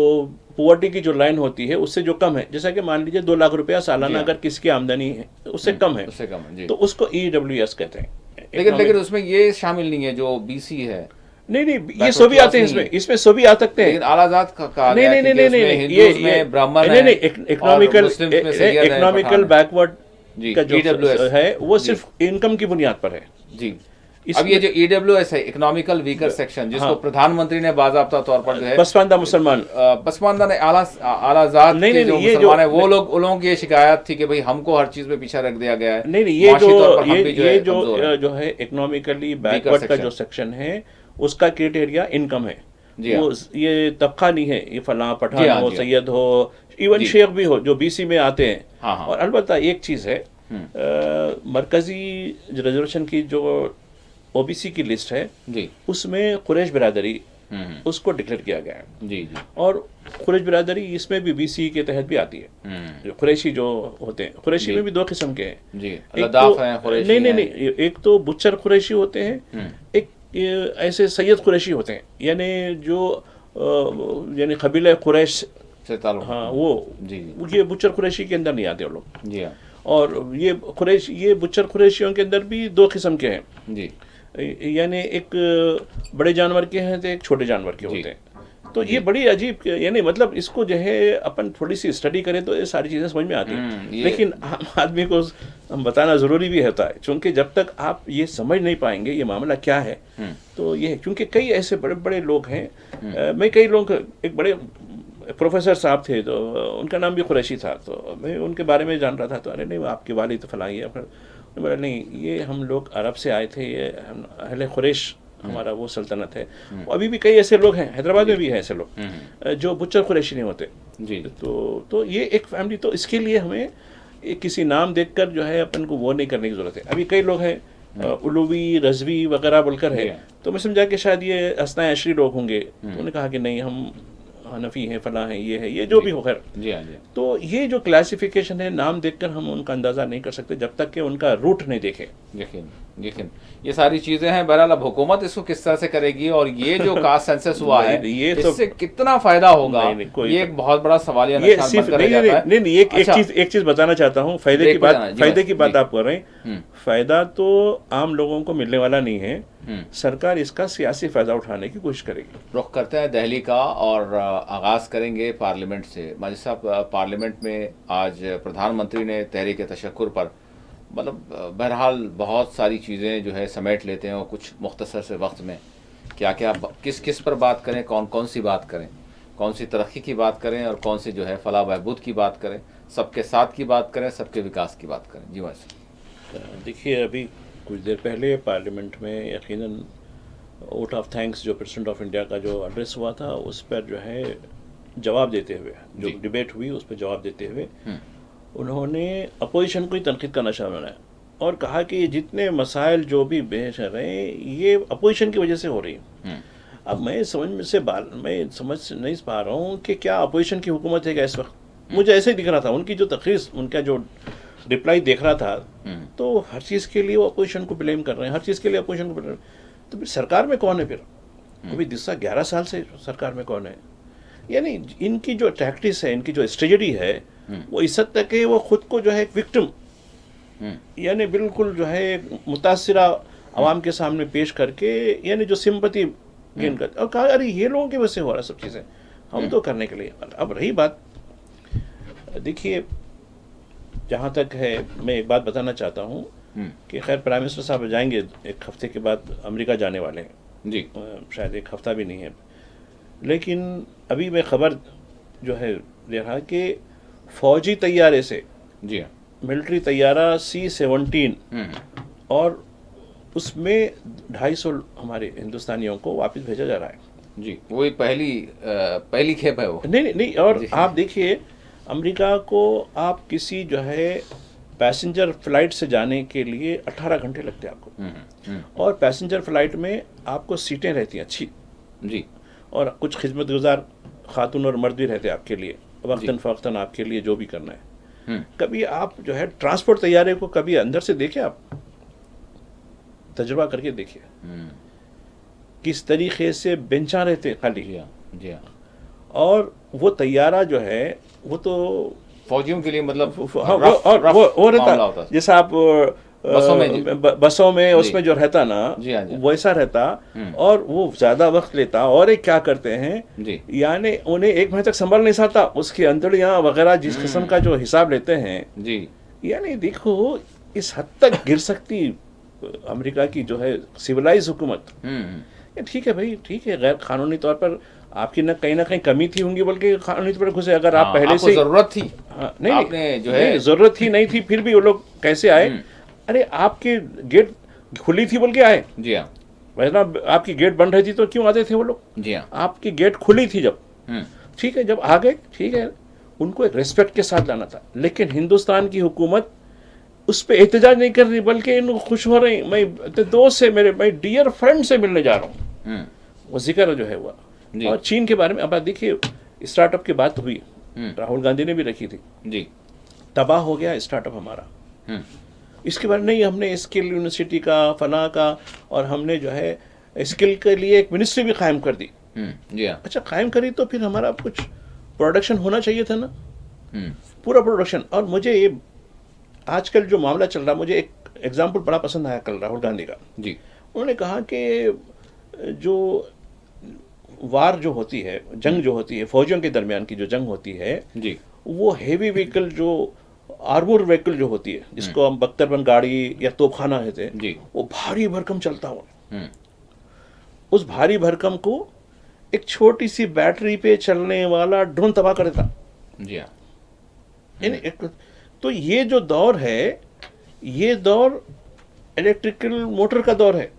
पुअर्टी की जो लाइन होती है उससे जो कम है, जैसा कि मान लीजिए 2 लाख रुपया सालाना अगर किसकी आमदनी है उससे कम है, तो उसको EWS कहते हैं। लेकिन उसमें ये शामिल नहीं है जो बीसी है। नहीं ये सभी आते हैं, इसमें सभी आ सकते हैं, लेकिन आला जात का नहीं ये ब्राह्मण है, इकोनॉमिकल बैकवर्ड का जो है वो सिर्फ इनकम की बुनियाद पर है जी। अब ये जो EWS है, इकोनॉमिकल वीकर सेक्शन, जिसको प्रधानमंत्री ने बाकायदा तौर पर जो है पसमानदा मुसलमान, पसमानदा ने आला जात के जो मुसलमान है वो लोगों की ये शिकायत थी कि भाई हमको हर चीज में पीछे रख दिया गया है। नहीं ये जो है इकोनॉमिकली बैकवर्ड का जो सेक्शन है उसका क्राइटेरिया इनकम है। वो ये तबका नहीं है, ये फलां पठान हो, सैयद हो, इवन शेख भी हो जो बीसी में आते हैं। और अलबत्ता एक चीज है, मरकजी रिजर्वेशन की जो ओबीसी की लिस्ट है उसमें कुरैश बिरादरी उसको डिक्लेयर किया गया है जी। और कुरैश बिरादरी इसमें भी बीसी के तहत भी आती है। जो कुरैशी जो होते हैं, कुरैशी में भी 2 किस्म के हैं जी, नहीं, एक तो बुच्चर कुरैशी होते हैं, एक ऐसे सैयद कुरैशी होते हैं, यानी जो यानी कबीला कुरैश से ताल्लुक, हाँ वो जी। ये बुच्चर कुरैशी के अंदर नहीं आते वो लोग जी। और ये बुच्चर कुरैशियों के अंदर भी 2 किस्म के हैं जी, यानी एक बड़े जानवर के हैं तो एक छोटे जानवर के होते हैं। तो ये बड़ी अजीब, यानी मतलब इसको जो है अपन थोड़ी सी स्टडी करें तो ये सारी चीज़ें समझ में आती हैं, लेकिन आम आदमी को हम बताना ज़रूरी भी होता है, क्योंकि जब तक आप ये समझ नहीं पाएंगे ये मामला क्या है, तो ये है। क्योंकि कई ऐसे बड़े बड़े लोग हैं, मैं कई लोग, एक बड़े प्रोफेसर साहब थे तो उनका नाम भी कुरैशी था, तो मैं उनके बारे में जान रहा था, तो अरे नहीं आपके वालिद तो फलाही है, बोला नहीं ये हम लोग अरब से आए थे, ये अहले कुरैश हमारा वो सल्तनत है। अभी भी कई ऐसे लोग हैं, हैदराबाद में भी हैं ऐसे लोग जो बुच्चर कुरैशी नहीं होते जी। तो ये एक फैमिली, तो इसके लिए हमें किसी नाम देखकर जो है अपन को वो नहीं करने की जरूरत है। अभी कई लोग हैं उलूवी, रजवी वगैरह बोलकर है, तो मैं समझा कि शायद ये हसना अशरी लोग होंगे, तो उन्होंने कहा कि नहीं हम हनफी हैं, फला है, ये जो भी हो, खैर जी हाँ जी। तो ये जो क्लासिफिकेशन है, नाम देखकर हम उनका अंदाज़ा नहीं कर सकते जब तक कि उनका रूट नहीं देखें। लेकिन ये सारी चीज़ें हैं। बहरहाल अब हुकूमत इसको किस तरह से करेगी, और ये जो कास्ट सेंसस हुआ है ये इससे कितना फायदा होगा, ये एक बहुत बड़ा सवालिया निशान बनकर रह जाता है। नहीं, एक चीज़ बताना चाहता हूँ, फायदे की बात आप कर रहे हैं, फायदा तो आम लोगों को मिलने वाला नहीं है, सरकार इसका सियासी फायदा उठाने की कोशिश करेगी। रुख करते हैं दिल्ली का और आगाज करेंगे पार्लियामेंट से। माजिद साहब, पार्लियामेंट में आज प्रधानमंत्री ने तहरीक तशक्कुर पर मतलब बहरहाल बहुत सारी चीज़ें जो है समेट लेते हैं और कुछ मुख्तसर से वक्त में क्या क्या किस किस पर बात करें, कौन कौन सी बात करें, कौन सी तरक्की की बात करें और कौन सी जो है फलाह बहबूद की बात करें, सबके साथ की बात करें, सबके विकास की बात करें। जी वैसे देखिए, अभी कुछ देर पहले पार्लियामेंट में यकीनन वोट ऑफ थैंक्स जो प्रेसिडेंट ऑफ इंडिया का जो एड्रेस हुआ था उस पर जो है जवाब देते हुए, जो डिबेट हुई उस पर जवाब देते हुए उन्होंने अपोजिशन को ही तनकीद का निशाना बनाया और कहा कि जितने मसाइल जो भी बहस रहे हैं ये अपोजिशन की वजह से हो रही है। अब मैं समझ नहीं पा रहा हूँ कि क्या अपोजिशन की हुकूमत है क्या इस वक्त। मुझे ऐसे ही दिख रहा था उनकी जो तकरीर, उनका जो रिप्लाई देख रहा था, तो हर चीज़ के लिए वो अपोजिशन को ब्लेम कर रहे हैं, हर चीज़ के लिए अपोजिशन को ब्लेम। तो फिर सरकार में कौन है फिर? अभी 11 साल से सरकार में कौन है? यानी इनकी जो टैक्टिस है, इनकी जो स्ट्रेटजी है, वो इस हद तक है वो खुद को जो है एक विक्टिम, यानी बिल्कुल जो है मुतासिरा आवाम के सामने पेश करके, यानी जो सिंपैथी गेन करते और कहा अरे ये लोगों की वजह से हो रहा सब चीज़ें, हम तो करने के लिए। अब रही बात, देखिए जहाँ तक है मैं एक बात बताना चाहता हूँ कि खैर प्राइम मिनिस्टर साहब जाएंगे एक हफ्ते के बाद, अमेरिका जाने वाले हैं जी, शायद एक हफ्ता भी नहीं है, लेकिन अभी मैं खबर जो है दे रहा कि फौजी तैयारे से, जी मिलिट्री तैयारा C-17 और उसमें 250 हमारे हिंदुस्तानियों को वापस भेजा जा रहा है। जी, वही पहली खेप है वो। नहीं और आप देखिए अमेरिका को आप किसी जो है पैसेंजर फ्लाइट से जाने के लिए 18 घंटे लगते हैं आपको, और पैसेंजर फ्लाइट में आपको सीटें रहती हैं अच्छी जी, और कुछ खिदमतगुजार खातून और मर्द भी रहते हैं आपके लिए, वक्तन फ़वक्तन आपके लिए जो भी करना है। कभी आप जो है ट्रांसपोर्ट तैयारे को कभी अंदर से देखे, आप तजुर्बा करके देखिए किस तरीके से बेंचा रहते खाली। जी हाँ। और वो तैयारा जो है वो तो फौजियों के लिए मतलब हाँ, वो रहता जैसा आप बसों में उसमें जो रहता ना, वैसा रहता, और वो ज्यादा वक्त लेता। और एक क्या करते हैं, यानी उन्हें 1 महीने तक संभाल नहीं सकता, उसकी अंतड़ियां वगैरह जिस किस्म का जो हिसाब लेते हैं जी, यानी देखो इस हद तक गिर सकती अमेरिका की जो है सिविलाइज हुकूमत। ठीक है भाई, ठीक है, गैर कानूनी तौर पर आपकी ना कहीं कमी थी होंगी, बल्कि कानूनी तौर पर घुसे। अगर आप पहले से जरूरत थी, नहीं जो है जरूरत ही नहीं थी, फिर भी वो लोग कैसे आए? अरे आपके गेट खुली थी बोल के आए। जी हाँ, वैसा आपकी गेट बंद रही थी तो क्यों आते थे वो लोग? जी हाँ, आपकी गेट खुली थी जब, ठीक है, जब आ गए ठीक है, उनको एक रिस्पेक्ट के साथ लाना था। लेकिन हिंदुस्तान की हुकूमत उस पर एहतजाज नहीं कर रही, बल्कि इनको खुश हो रही, मैं दोस्त से, मेरे डियर फ्रेंड से मिलने जा रहा हूँ, वो जिक्र जो है हुआ। और चीन के बारे में अब देखिए, स्टार्टअप की बात हुई, राहुल गांधी ने भी रखी थी जी, तबाह हो गया स्टार्टअप हमारा। इसके बारे नहीं, हमने स्किल यूनिवर्सिटी का, फला का, और हमने जो है स्किल के लिए एक मिनिस्ट्री भी कायम कर दी। जी हाँ, अच्छा कायम करी तो फिर हमारा कुछ प्रोडक्शन होना चाहिए था ना, पूरा प्रोडक्शन। और मुझे ये आजकल जो मामला चल रहा, मुझे एक एग्जाम्पल बड़ा पसंद आया कल राहुल गांधी का जी। उन्होंने कहा कि जो वार जो होती है, जंग जो होती है, फौजियों के दरमियान की जो जंग होती है जी, वो हेवी व्हीकल, जो आर्मर व्हीकल जो होती है, जिसको हम बख्तरबंद गाड़ी या तोपखाना कहते हैं जी, वो भारी भरकम चलता हो, उस भारी भरकम को एक छोटी सी बैटरी पे चलने वाला ड्रोन तबाह कर देता जी हाँ। तो ये जो दौर है, ये दौर इलेक्ट्रिकल मोटर का दौर है,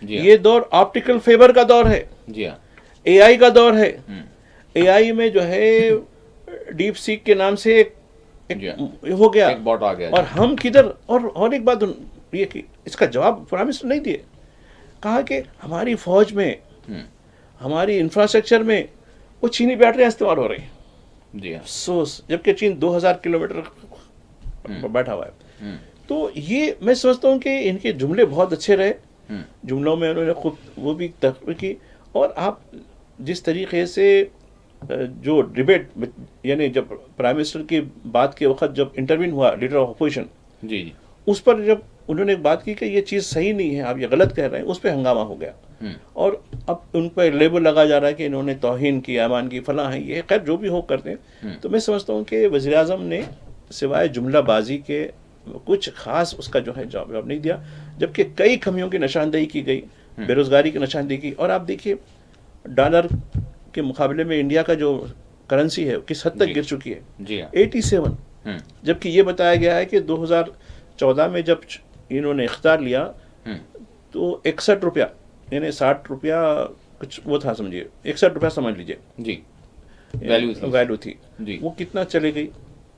ये दौर ऑप्टिकल फाइबर का दौर है जी हाँ, एआई का दौर है। एआई में जो है डीप सीक के नाम से एक हो गया, एक बॉट आ गया, और हम किधर। और एक बात ये कि इसका जवाब प्राइम मिनिस्टर नहीं दिए, कहा कि हमारी फौज में, हमारी इंफ्रास्ट्रक्चर में वो चीनी बैटरियां इस्तेमाल हो रही जी अफसोस, जबकि चीन 2000 किलोमीटर बैठा हुआ है। तो ये मैं समझता हूँ कि इनके जुमले बहुत अच्छे रहे, जुमलों में उन्होंने खूब वो भी तकरीर की। और आप जिस तरीके से जो डिबेट, यानी जब प्राइम मिनिस्टर की बात के वक्त जब इंटरव्यू हुआ लीडर ऑफ अपोजिशन जी, उस पर जब उन्होंने बात की कि ये चीज़ सही नहीं है, आप ये गलत कह रहे हैं, उस पर हंगामा हो गया। और अब उन पर लेबल लगा जा रहा है कि इन्होंने तौहीन की, ऐवान की, फला है, ये खैर जो भी हो करते हैं। तो मैं समझता हूँ कि वज़ीर आज़म ने सिवाय जुमलाबाजी के कुछ ख़ास उसका जो है जवाब नहीं दिया, जबकि कई कमियों की निशानदेही की गई। बेरोजगारी की निशानदेही। और आप देखिए डॉलर के मुकाबले में इंडिया का जो करेंसी है किस हद तक जी। गिर चुकी है, जी हाँ। 87। हम्म। जबकि ये बताया गया है कि 2014 में जब इन्होंने इख्तियार लिया हम्म। तो 61 रुपया, यानी 60 रुपया कुछ वो था, समझिए 61 रुपया समझ लीजिए जी वैल्यू थी। वैल्यू थी। जी। वो कितना चले गई,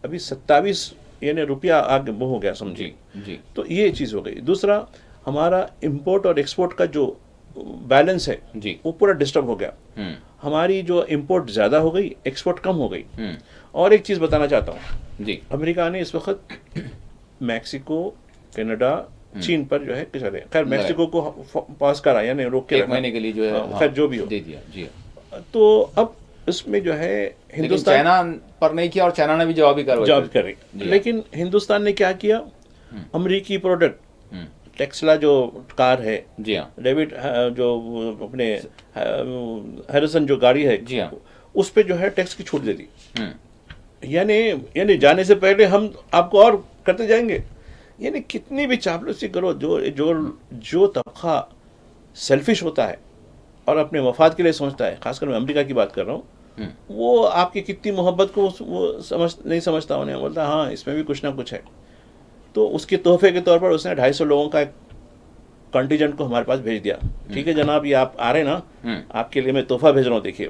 अभी 27 यानी रुपया आगे वो हो गया, समझिए। जी। जी। तो ये चीज़ हो गई। दूसरा, हमारा इंपोर्ट और एक्सपोर्ट का जो बैलेंस है जी। वो पूरा डिस्टर्ब हो गया। हम्म। हमारी जो इंपोर्ट ज़्यादा हो गई, एक्सपोर्ट कम हो गई। हम्म। और एक चीज़ बताना चाहता हूँ, जी। अमेरिका ने इस वक्त मैक्सिको, कनाडा, चीन पर जो है चले, खैर मैक्सिको को पास करा यानी रोक के एक रखा, महीने के लिए जो है, खैर जो भी हो दे दिया। जी। तो अब इसमें जो है लेकिन हिंदुस्तान चाइना पर नहीं किया और चाइना ने भी जवाबी कार्रवाई जॉब कर करे। जी। लेकिन हिंदुस्तान ने क्या किया, अमेरिकी प्रोडक्ट हम्म। टेस्ला जो कार है, जी हाँ। डेविड जो अपने हैरिसन जो गाड़ी है, जी हाँ। उस पे जो है टैक्स की छूट दे दी। हम्म। यानी यानी जाने से पहले हम आपको और करते जाएंगे। यानी कितनी भी चापलूसी करो, जो जो जो तबका सेल्फिश होता है और अपने मफाद के लिए सोचता है, खासकर मैं अमेरिका की बात कर रहा हूँ, वो आपकी कितनी मोहब्बत को वो नहीं समझता। उन्हें बोलता हाँ इसमें भी कुछ ना कुछ है। तो उसके तोहफे के तौर पर उसने 250 लोगों का एक कंटीजेंट को हमारे पास भेज दिया। ठीक है जनाब, ये आप आ रहे ना, आपके लिए मैं तोहफा भेज रहा हूँ। देखिए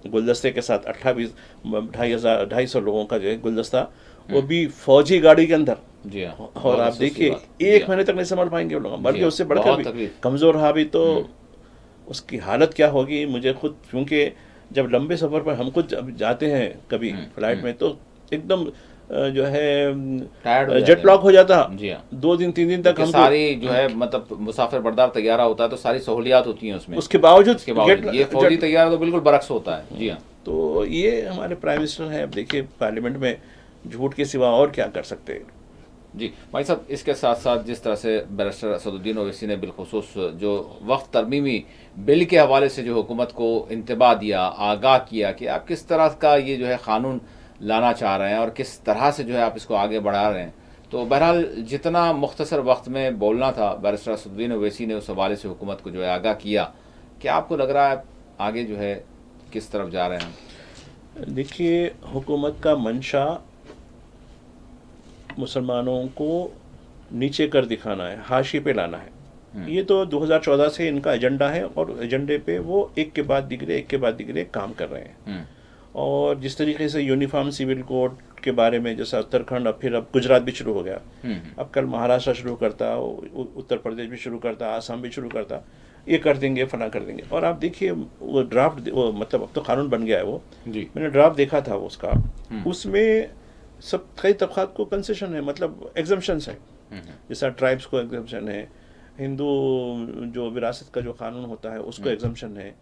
गुलदस्ते के साथ 2,500 लोगों का जो है गुलदस्ता, वो भी फौजी गाड़ी के अंदर। जी हाँ। और बहुत आप अफसोस की देखिए बात। 1 महीने तक नहीं संभाल पाएंगे वो लोग, बल्कि हाँ, उससे बढ़कर बहुत भी तकलीफ। कमज़ोर रहा भी तो उसकी हालत क्या होगी मुझे खुद, क्योंकि जब लंबे सफ़र पर हम खुद जब जाते हैं कभी फ्लाइट में, तो एकदम जो टायर्ड हो है जाते जेट हैं। लॉक हो जाता है। जी हाँ। 2 दिन 3 दिन तक कि हमको सारी जो है मतलब मुसाफिर बरदार तैयारा होता है तो सारी सहूलियात होती हैं उसमें। उसके बावजूद उसके बावजूद ये फौजी जेट- तैयारा तो बिल्कुल बरक्स होता है। जी हाँ। तो ये हमारे प्राइम मिनिस्टर हैं। अब देखिए पार्लियामेंट में झूठ के सिवा और क्या कर सकते हैं। जी भाई साहब, इसके साथ साथ जिस तरह से बैरिस्टर असदुद्दीन ओवैसी ने बिलखुसूस जो वक्त तरमीमी बिल के हवाले से जो हुकूमत को इंतबाह दिया, आगाह किया कि आप किस तरह का ये जो है क़ानून लाना चाह रहे हैं और किस तरह से जो है आप इसको आगे बढ़ा रहे हैं, तो बहरहाल जितना मुख्तसर वक्त में बोलना था बैरिस्टर असदुद्दीन ओवैसी ने उस हवाले से हुकूमत को जो है आगाह किया। क्या आपको लग रहा है आगे जो है किस तरफ जा रहे हैं? देखिए हुकूमत का मंशा मुसलमानों को नीचे कर दिखाना है, हाशिए पे लाना है। ये तो 2014 से इनका एजेंडा है और एजेंडे पे वो एक के बाद दिगरे काम कर रहे हैं। और जिस तरीके से यूनिफॉर्म सिविल कोड के बारे में, जैसा उत्तराखंड, अब फिर अब गुजरात भी शुरू हो गया, अब कल महाराष्ट्र शुरू करता, उत्तर प्रदेश भी शुरू करता, आसाम भी शुरू करता, ये कर देंगे, फला कर देंगे। और आप देखिए वो ड्राफ्ट, वो मतलब अब तो कानून बन गया है वो जी। मैंने ड्राफ्ट देखा था उसका, उसमें सब कई तबकात को कंसेशन है, मतलब एग्जम्पशंस है। जैसा ट्राइब्स को एग्जम्पशन है, हिंदू जो विरासत का जो कानून होता है उसको एग्जम्पशन है,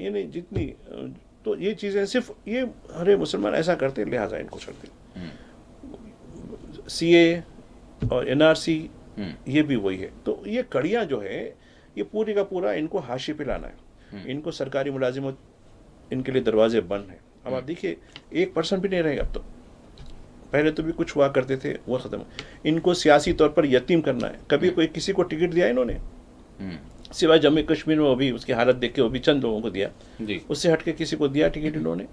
यानी जितनी, तो ये चीज़ें सिर्फ ये हरे मुसलमान ऐसा करते लिहाजा इनको छोड़ते। CA और NRC ये भी वही है। तो ये कड़ियाँ जो है ये पूरी का पूरा इनको हाशिए पे लाना है। इनको सरकारी मुलाजिमत, इनके लिए दरवाजे बंद हैं। अब आप देखिए 1% भी नहीं रहेगा अब तो। पहले तो भी कुछ हुआ करते थे, वो ख़त्म। इनको सियासी तौर पर यतीम करना है। कभी कोई किसी को टिकट दिया इन्होंने, सिवाय जम्मू कश्मीर में, वो भी उसकी हालत देख के वो भी चंद लोगों को दिया जी। उससे हट के किसी को दिया टिकट इन्होंने?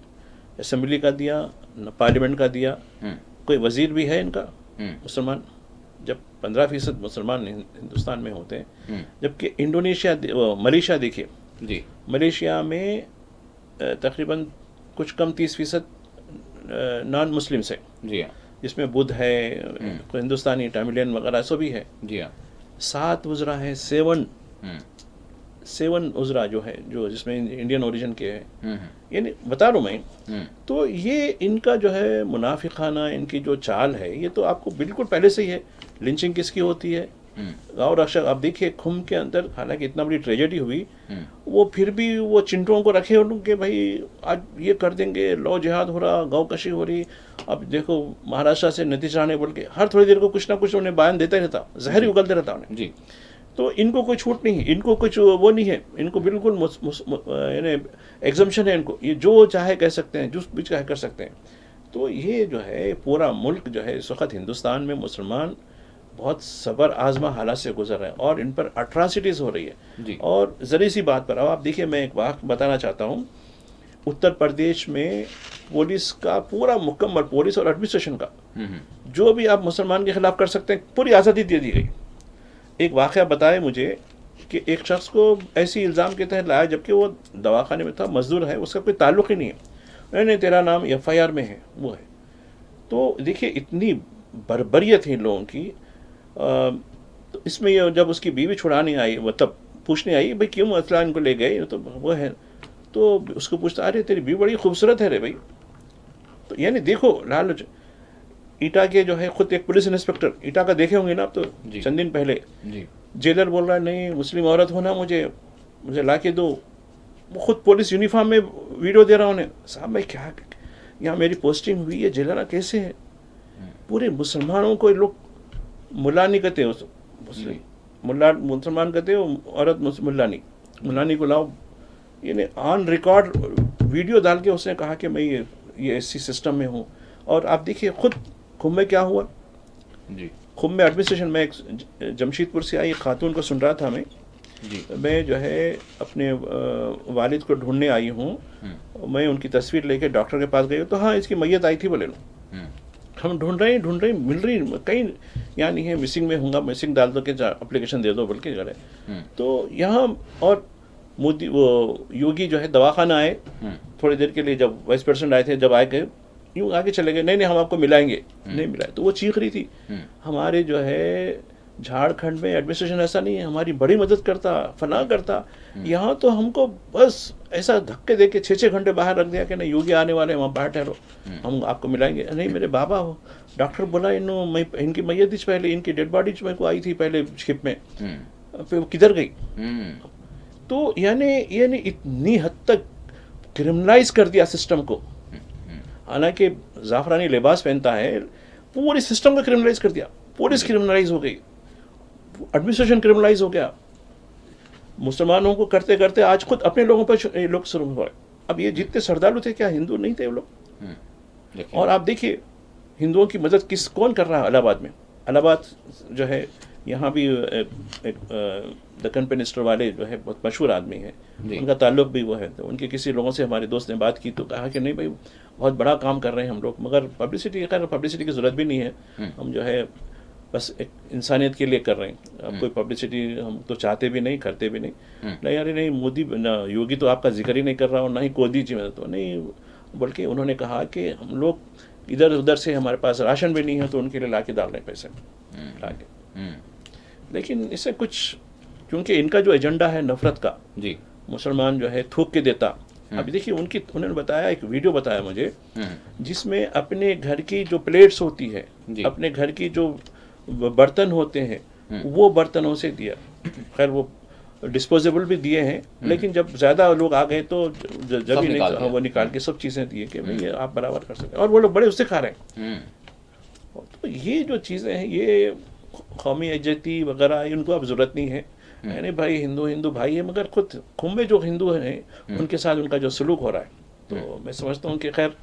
असेंबली का दिया न पार्लियामेंट का दिया। कोई वजीर भी है इनका मुसलमान, जब 15% मुसलमान हिंदुस्तान में होते हैं। जबकि इंडोनेशिया, मलेशिया देखिए जी, मलेशिया में तकरीबन कुछ कम 30% नॉन मुस्लिम्स है, जी हाँ, जिसमें बुद्ध है, हिंदुस्तानी, तमिलियन वगैरह सभी है। जी हाँ। 7 उजरा है, 7 उजरा जो है, जो जिसमें इंडियन ओरिजिन के हैं, यानी बता रहा हूँ मैं। तो ये इनका जो है मुनाफिकाना इनकी जो चाल है, ये तो आपको बिल्कुल पहले से ही है। लिंचिंग किसकी होती है? गाँव रक्षक। आप देखिए खुम के अंदर, हालांकि इतना बड़ी ट्रेजेडी हुई, वो फिर भी वो चिंटुओं को रखे उनके, भाई आज ये कर देंगे, लौ जिहाद हो रहा, गौ कशी हो रही। अब देखो महाराष्ट्र से नतीजा आने बोल के हर थोड़ी देर को कुछ ना कुछ उन्हें बयान देता ही रहता, जहर ही उगलते रहता उन्हें जी। तो इनको कोई छूट नहीं है, इनको कुछ वो नहीं है, इनको बिल्कुल यानी एग्जम्पशन है इनको। ये जो चाहे कह सकते हैं, जो भी चाहे कर सकते हैं। तो ये जो है पूरा मुल्क जो है इस वक्त हिंदुस्तान में मुसलमान बहुत सब्र आजमा हालात से गुजर रहे हैं और इन पर अट्रॉसिटीज़ हो रही है। जी। और ज़री सी बात पर अब आप देखिए, मैं एक बात बताना चाहता हूँ। उत्तर प्रदेश में पुलिस का पूरा मुकम्मल, पुलिस और एडमिनिस्ट्रेशन का जो भी आप मुसलमान के खिलाफ कर सकते हैं, पूरी आज़ादी दे दी गई। एक वाक़या बताए मुझे कि एक शख्स को ऐसी इल्ज़ाम के तहत लाया जबकि वो दवाखाने में था, मजदूर है, उसका कोई ताल्लुक़ ही नहीं है। नहीं नहीं, तेरा नाम FIR में है, वो है। तो देखिए इतनी बर्बरियत है इन लोगों की। तो इसमें ये जब उसकी बीवी छुड़ाने आई, मतलब पूछने आई भाई क्यों मसला इनको ले गए, तो वो है, तो उसको पूछता, अरे तेरी बीवी बड़ी खूबसूरत है रे भाई। तो यानी देखो लालच। ईटा के जो है खुद एक पुलिस इंस्पेक्टर ईटा का देखे होंगे ना आप, तो चंद दिन पहले जी। जेलर बोल रहा है नहीं मुस्लिम औरत होना मुझे ला के दो। वो खुद पुलिस यूनिफॉर्म में वीडियो दे रहा उन्हें, साहब मैं क्या, यहाँ मेरी पोस्टिंग हुई है, जेलर कैसे है। पूरे मुसलमानों को लोग मुल्ला नहीं कहते, उस मुस्लिम मुल्ला मुसलमान कहते हो, औरत मुल्ला नहीं को लाओ। यानी ऑन रिकॉर्ड वीडियो डाल के उसने कहा कि मैं ये ऐसी सिस्टम में हूँ। और आप देखिए खुद खुम में क्या हुआ जी। खुम में एडमिनिस्ट्रेशन में एक जमशेदपुर से आई खातून को सुन रहा था मैं जी। मैं जो है अपने वालिद को ढूंढने आई हूँ। मैं उनकी तस्वीर लेके डॉक्टर के पास गई, तो हाँ इसकी मैयत आई थी बोले लो। हम ढूंढ रहे हैं मिल रही कहीं यहाँ नहीं है, मिसिंग में होगा, मिसिंग डाल दो कि एप्लीकेशन दे दो बल्कि करे। तो यहाँ और मोदी वो योगी जो है दवाखाना आए थोड़ी देर के लिए, जब वाइस प्रेसिडेंट आए थे, जब आए गए यूँ आगे चले गए, नहीं हम आपको मिलाएंगे, नहीं मिलाए। तो वो चीख रही थी हमारे जो है झारखंड में एडमिनिस्ट्रेशन ऐसा नहीं है, हमारी बड़ी मदद करता, फना करता। यहाँ तो हमको बस ऐसा धक्के दे के 6-6 घंटे बाहर रख दिया कि नहीं योगी आने वाले हैं, वहाँ बाहर ठहरो, हम आपको मिलाएंगे। नहीं मेरे बाबा हो, डॉक्टर बोला इनकी मैयत पहले, इनकी डेड बॉडी मेरे को आई थी पहले शिप में, फिर किधर गई। तो यानी इतनी हद तक क्रिमिनलाइज कर दिया सिस्टम को। हालांकि जाफरानी लिबास पहनता है, पूरे सिस्टम को क्रिमिनलाइज कर दिया। पुलिस क्रिमिनलाइज हो गई, एडमिनिस्ट्रेशन क्रिमिनलाइज हो गया। मुसलमानों को करते करते आज खुद अपने लोगों पर लोग शुरू हुए। अब ये जितने श्रद्धालु थे क्या हिंदू नहीं थे वो लोग। और आप देखिए हिंदुओं की मदद कौन कर रहा है। इलाहाबाद में, इलाहाबाद जो है यहाँ भी एक दक्कन पेनिस्टर वाले जो है बहुत मशहूर आदमी है, उनका ताल्लुक भी वो है। तो उनके किसी लोगों से हमारे दोस्त ने बात की तो कहा कि नहीं भाई बहुत बड़ा काम कर रहे हैं हम लोग, मगर पब्लिसिटी की ज़रूरत भी नहीं है, हम जो है बस एक इंसानियत के लिए कर रहे हैं। अब कोई पब्लिसिटी हम तो चाहते भी नहीं, करते भी नहीं। नहीं अरे नहीं मोदी ना योगी तो आपका जिक्र ही नहीं कर रहा और ना ही कोदी जी में, तो नहीं, बल्कि उन्होंने कहा कि हम लोग इधर उधर से हमारे पास राशन भी नहीं है तो उनके लिए ला के डाल रहे हैं पैसे ला के। लेकिन इससे कुछ, क्योंकि इनका जो एजेंडा है नफरत का, जी मुसलमान जो है थूक के देता। अभी देखिए उन्होंने बताया, एक वीडियो बताया मुझे जिसमें अपने घर की जो प्लेट्स होती है, अपने घर की जो बर्तन होते हैं, वो बर्तनों से दिया। खैर वो डिस्पोजेबल भी दिए हैं, लेकिन जब ज़्यादा लोग आ गए तो जब ही नहीं, वो निकाल के सब चीज़ें दिए कि भाई ये आप बराबर कर सकते हैं, और वो लोग बड़े उससे खा रहे हैं। तो ये जो चीज़ें हैं, ये कौमी इज्जती वगैरह इनको अब ज़रूरत नहीं है। यानी भाई हिंदू भाई है, मगर खुद खुद में जो हिंदू हैं उनके साथ उनका जो सलूक हो रहा है, तो मैं समझता हूँ कि खैर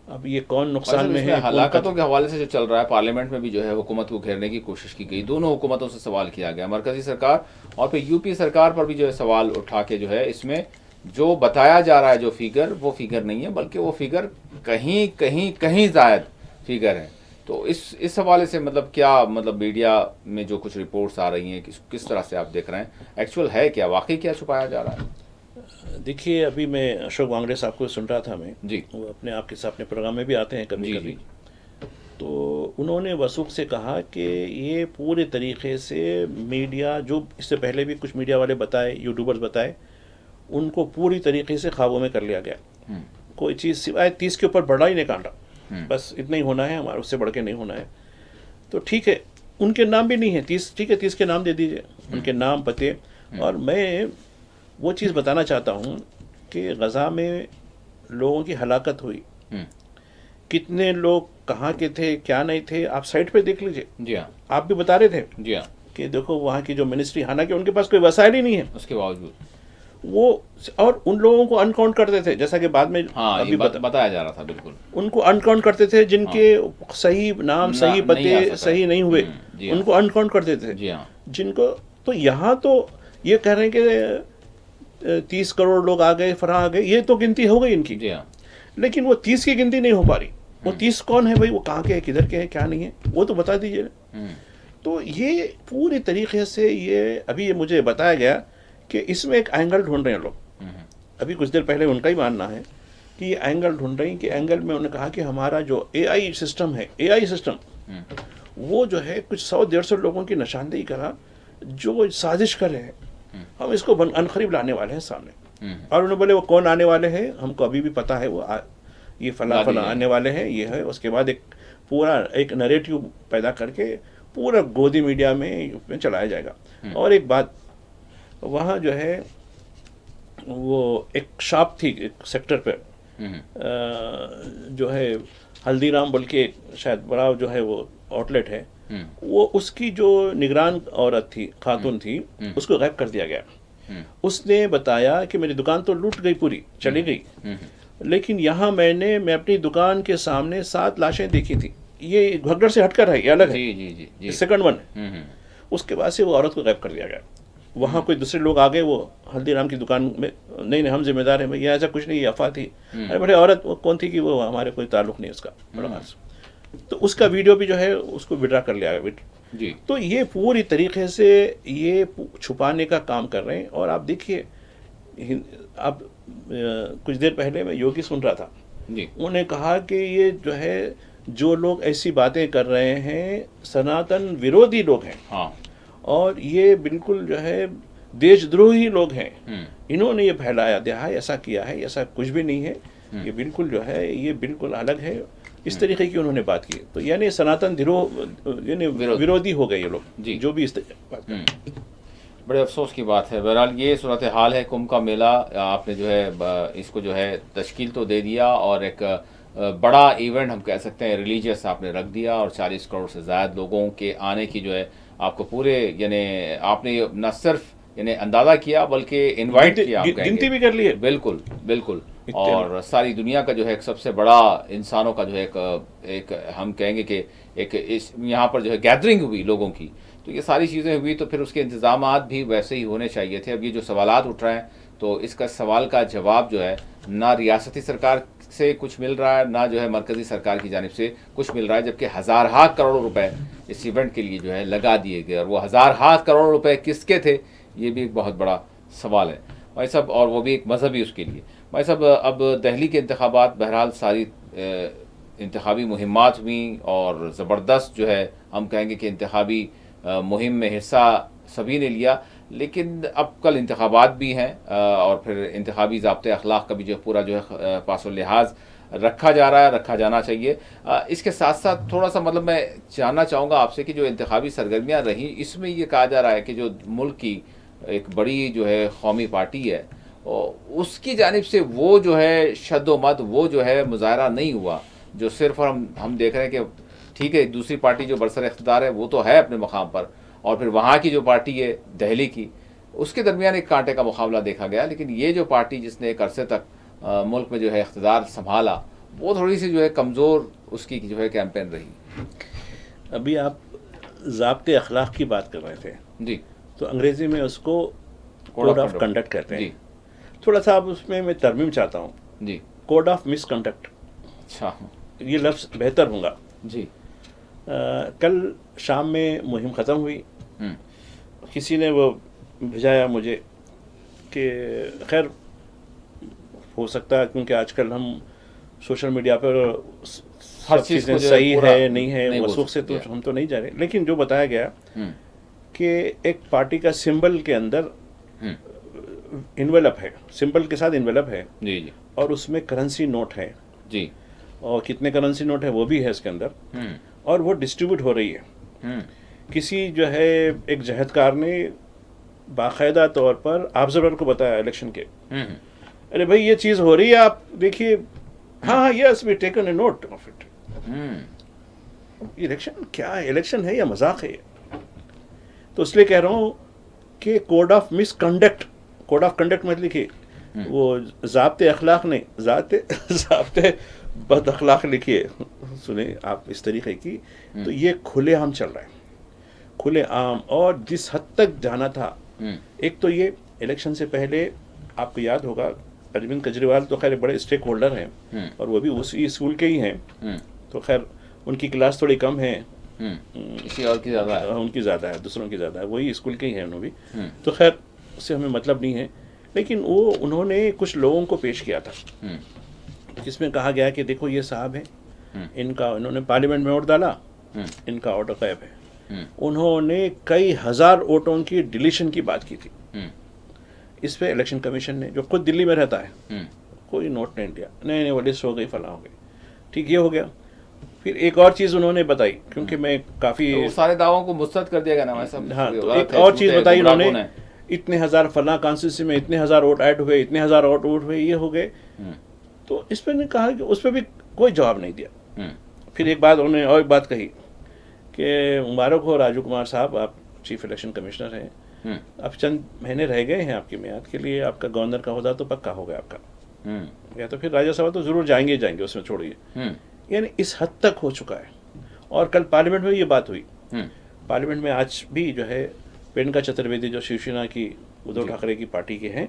अब ये कौन नुकसान में है। हलाकतों के हवाले से जो चल रहा है, पार्लियामेंट में भी जो है हुकूमत को घेरने की कोशिश की गई, दोनों हुकूमतों से सवाल किया गया, मरकजी सरकार और फिर यूपी सरकार पर भी जो है सवाल उठा के जो है इसमें जो बताया जा रहा है जो फिगर, वो फिगर नहीं है, बल्कि वो फिगर कहीं जायद फिगर है। तो इस हवाले से मतलब क्या, मतलब मीडिया में जो कुछ रिपोर्ट्स आ रही हैं किस तरह से आप देख रहे हैं, एक्चुअल है क्या, वाकई क्या छुपाया जा रहा है? देखिए अभी मैं अशोक वांगड़े साहब को सुन रहा था मैं जी, वो अपने प्रोग्राम में भी आते हैं कभी कभी। तो उन्होंने वसूख से कहा कि ये पूरे तरीके से मीडिया, जो इससे पहले भी कुछ मीडिया वाले बताए, यूट्यूबर्स बताए, उनको पूरी तरीके से ख्वाबों में कर लिया गया। कोई चीज़ सिवाय 30 के ऊपर बढ़ा ही नहीं काटा, बस इतना ही होना है हमारा, उससे बढ़ के नहीं होना है। तो ठीक है, उनके नाम भी नहीं है 30, ठीक है 30 के नाम दे दीजिए, उनके नाम पते। और मैं वो चीज़ बताना चाहता हूँ कि गज़ा में लोगों की हलाकत हुई, कितने लोग कहाँ के थे क्या नहीं थे, आप साइट पे देख लीजिए। जी हाँ, आप भी बता रहे थे जी हाँ कि देखो वहाँ की जो मिनिस्ट्री, हालांकि उनके पास कोई वसाइल ही नहीं है, उसके बावजूद वो, और उन लोगों को अनकाउंट करते थे, जैसा कि बाद में अभी बताया जा रहा था। बिल्कुल उनको अनकाउंट करते थे जिनके सही नाम, सही पते सही नहीं हुए, जी हाँ। उनको अनकाउंट कर देते थे। जी हाँ। जिनको तो यहाँ तो ये कह रहे हैं कि 30 करोड़ लोग आ गए, फरा आ गए, ये तो गिनती हो गई इनकी। जी हाँ। लेकिन वो 30 की गिनती नहीं हो पा रही। वो 30 कौन है भाई, वो कहाँ के है, किधर के हैं, क्या नहीं है, वो तो बता दीजिए। तो ये पूरी तरीके से ये अभी ये मुझे बताया गया कि इसमें एक एंगल ढूंढ रहे हैं लोग। अभी कुछ देर पहले उनका ही मानना है कि ये एंगल ढूंढ रहे हैं कि एंगल में उन्होंने कहा कि हमारा जो एआई सिस्टम है, एआई सिस्टम वो जो है कुछ 100-150 लोगों की निशानदेही करा जो साजिश कर रहे हैं, हम इसको अनखरीब लाने वाले हैं सामने। और उन्होंने बोले वो कौन आने वाले हैं, हमको अभी भी पता है, वो ये फला फला आने वाले हैं, ये है। उसके बाद एक पूरा एक नरेटिव पैदा करके पूरा गोदी मीडिया में चलाया जाएगा। और एक बात, वहाँ जो है वो एक शॉप थी एक सेक्टर पे, जो है हल्दीराम बोल के शायद बड़ा जो है वो आउटलेट है, वो उसकी जो निगरान औरत थी, खातून थी, उसको गायब कर दिया गया। उसने बताया कि मेरी दुकान तो लूट गई, पूरी चली गई, लेकिन यहाँ मैं अपनी दुकान के सामने 7 लाशें देखी थी। ये घग्गर से हटकर है, ये अलग है। जी जी जी जी। Second one. उसके बाद से वो औरत को गायब कर दिया गया। वहाँ कोई दूसरे लोग आ गए, वो हल्दीराम की दुकान में, नहीं हम जिम्मेदार हैं, भैया ऐसा कुछ नहीं, ये अफवाह थी। अरे बड़े औरत वो कौन थी कि वो हमारे कोई ताल्लुक नहीं उसका, बड़ा। तो उसका वीडियो भी जो है उसको विड्रा कर लिया गया जी। तो ये पूरी तरीके से ये छुपाने का काम कर रहे हैं। और आप देखिए, अब कुछ देर पहले मैं योगी सुन रहा था जी। उन्होंने कहा कि ये जो है, जो लोग ऐसी बातें कर रहे हैं सनातन विरोधी लोग हैं। हाँ। और ये बिल्कुल जो है देशद्रोही लोग हैं, इन्होंने ये फैलाया दिया है, ऐसा किया है, ऐसा कुछ भी नहीं है, ये बिल्कुल जो है ये बिल्कुल अलग है। इस तरीके की उन्होंने बात की। तो यानी सनातन यानी विरोधी हो गए ये लोग, जो भी इस बात कर। बड़े अफसोस की बात है। बहरहाल ये सूरत हाल है। कुंभ का मेला आपने जो है इसको जो है तश्कील तो दे दिया, और एक बड़ा इवेंट हम कह सकते हैं रिलीजियस आपने रख दिया, और 40 करोड़ से ज़्यादा लोगों के आने की जो है आपको पूरे, यानी आपने न सिर्फ यानी अंदाज़ा किया बल्कि इनवाइट किया, गिनती भी कर ली है। बिल्कुल बिल्कुल। और सारी दुनिया का जो है एक सबसे बड़ा इंसानों का जो है एक हम कहेंगे कि एक इस यहाँ पर जो है गैदरिंग हुई लोगों की। तो ये सारी चीज़ें हुई, तो फिर उसके इंतजामात भी वैसे ही होने चाहिए थे। अब ये जो सवालात उठ रहे हैं, तो इसका सवाल का जवाब जो है ना रियासती सरकार से कुछ मिल रहा है, ना जो है मरकज़ी सरकार की जानिब से कुछ मिल रहा है, जबकि हज़ार करोड़ रुपए इस इवेंट के लिए जो है लगा दिए गए। और वो हज़ार करोड़ रुपए किसके थे, ये भी एक बहुत बड़ा सवाल है भाई साहब, और वो भी एक मजहबी उसके लिए। भाई साहब, अब दिल्ली के इंतखाबात, बहरहाल सारी इंतखाबी मुहिम्मात हुई, और ज़बरदस्त जो है हम कहेंगे कि इंतखाबी मुहिम में हिस्सा सभी ने लिया। लेकिन अब कल इंतखाबात भी हैं, और फिर इंतखाबी ज़ाब्ते अखलाक का भी जो पूरा जो है पासो लिहाज रखा जा रहा है, रखा जाना चाहिए। इसके साथ साथ थोड़ा सा मतलब मैं जानना चाहूँगा आपसे कि जो इंतखाबी सरगर्मियाँ रही, इसमें ये कहा जा रहा है कि जो मुल्क की एक बड़ी जो है कौमी पार्टी है, उसकी जानिब से वो जो है शद्दोमत, वो जो है मुजाहरा नहीं हुआ, जो सिर्फ हम देख रहे हैं कि ठीक है दूसरी पार्टी जो बरसर इख्तिदार है वो तो है अपने मकाम पर, और फिर वहाँ की जो पार्टी है दिल्ली की, उसके दरमियान एक कांटे का मुकाबला देखा गया। लेकिन ये जो पार्टी जिसने एक अरसे तक मुल्क में जो है इख्तिदार संभाला, वो थोड़ी सी जो है कमज़ोर उसकी जो है कैंपेन रही। अभी आप ज़ाब्ते अखलाक की बात कर रहे थे जी, तो अंग्रेज़ी में उसको कोड ऑफ कंडक्ट कहते हैं। थोड़ा सा आप उसमें मैं तरमीम चाहता हूँ जी, कोड ऑफ मिसकंडक्ट। अच्छा, ये लफ्ज़ बेहतर होगा जी। कल शाम में मुहिम ख़त्म हुई, किसी ने वो भिजाया मुझे कि खैर हो सकता है, क्योंकि आजकल हम सोशल मीडिया पर हर चीज़ें सही है नहीं है वसूख से तो हम तो नहीं जा रहे, लेकिन जो बताया गया कि एक पार्टी का सिंबल के अंदर इन्वेलप है, सिंबल के साथ इन्वेलप है जी जी, और उसमें करेंसी नोट है जी, और कितने करेंसी नोट है वो भी है इसके अंदर, और वो डिस्ट्रीब्यूट हो रही है। किसी जो है एक जहदकार ने बाकायदा तौर पर ऑब्जर्वर को बताया इलेक्शन के, अरे भाई ये चीज़ हो रही है, आप देखिए, हाँ yes we taken a note of it. Election क्या है, इलेक्शन है या मजाक है? तो इसलिए कह रहा हूँ कि code of misconduct, code of conduct मत लिखिए, वो ज़ाब्ते अखलाक नहीं, ज़ाब्ते बद अखलाक लिखिए। सुने आप इस तरीके की, तो ये खुले हम चल रहा है। खुले आम और जिस हद तक जाना था, एक तो ये इलेक्शन से पहले आपको याद होगा अरविंद केजरीवाल तो खैर बड़े स्टेक होल्डर हैं और वो भी उसी स्कूल के ही हैं, तो खैर उनकी क्लास थोड़ी कम है, किसी और की ज़्यादा है, उनकी ज़्यादा है, दूसरों की ज़्यादा है, वही स्कूल के ही हैं उन्होंने भी, तो खैर उससे हमें मतलब नहीं है। लेकिन वो उन्होंने कुछ लोगों को पेश किया था जिसमें कहा गया कि देखो ये साहब हैं, इनका इन्होंने पार्लियामेंट में वोट डाला, इनका ऑर्डर गायब है। उन्होंने कई हजार वोटों की डिलीशन की बात की थी। इस पे इलेक्शन कमीशन ने, जो खुद दिल्ली में रहता है, कोई नोट नहीं दिया, नहीं वो लिस्ट हो गई, फला हो गई, ठीक, ये हो गया। फिर एक और चीज़ उन्होंने बताई, क्योंकि मैं काफ़ी तो सारे दावों को मुस्तरद कर दिया गया ना वैसा। हाँ, तो एक और चीज़ बताई उन्होंने, इतने हजार फला कॉन्स्टिट्यूंसी में इतने हजार वोट ऐड हुए, इतने हजार वोट हुए, ये हो गए। तो इस पर ने कहा कि उस पर भी कोई जवाब नहीं दिया। फिर एक बात उन्होंने और एक बात कही कि मुबारक हो राजू कुमार साहब, आप चीफ इलेक्शन कमिश्नर हैं, अब चंद महीने रह गए हैं आपकी मियाद के लिए, आपका गवर्नर का होदा तो पक्का हो गया आपका, या तो फिर राज्यसभा तो जरूर जाएंगे जाएंगे, उसमें छोड़िए। यानी इस हद तक हो चुका है। और कल पार्लियामेंट में ये बात हुई, पार्लियामेंट में आज भी जो है प्रियंका चतुर्वेदी जो शिवसेना की उद्धव ठाकरे की पार्टी के हैं,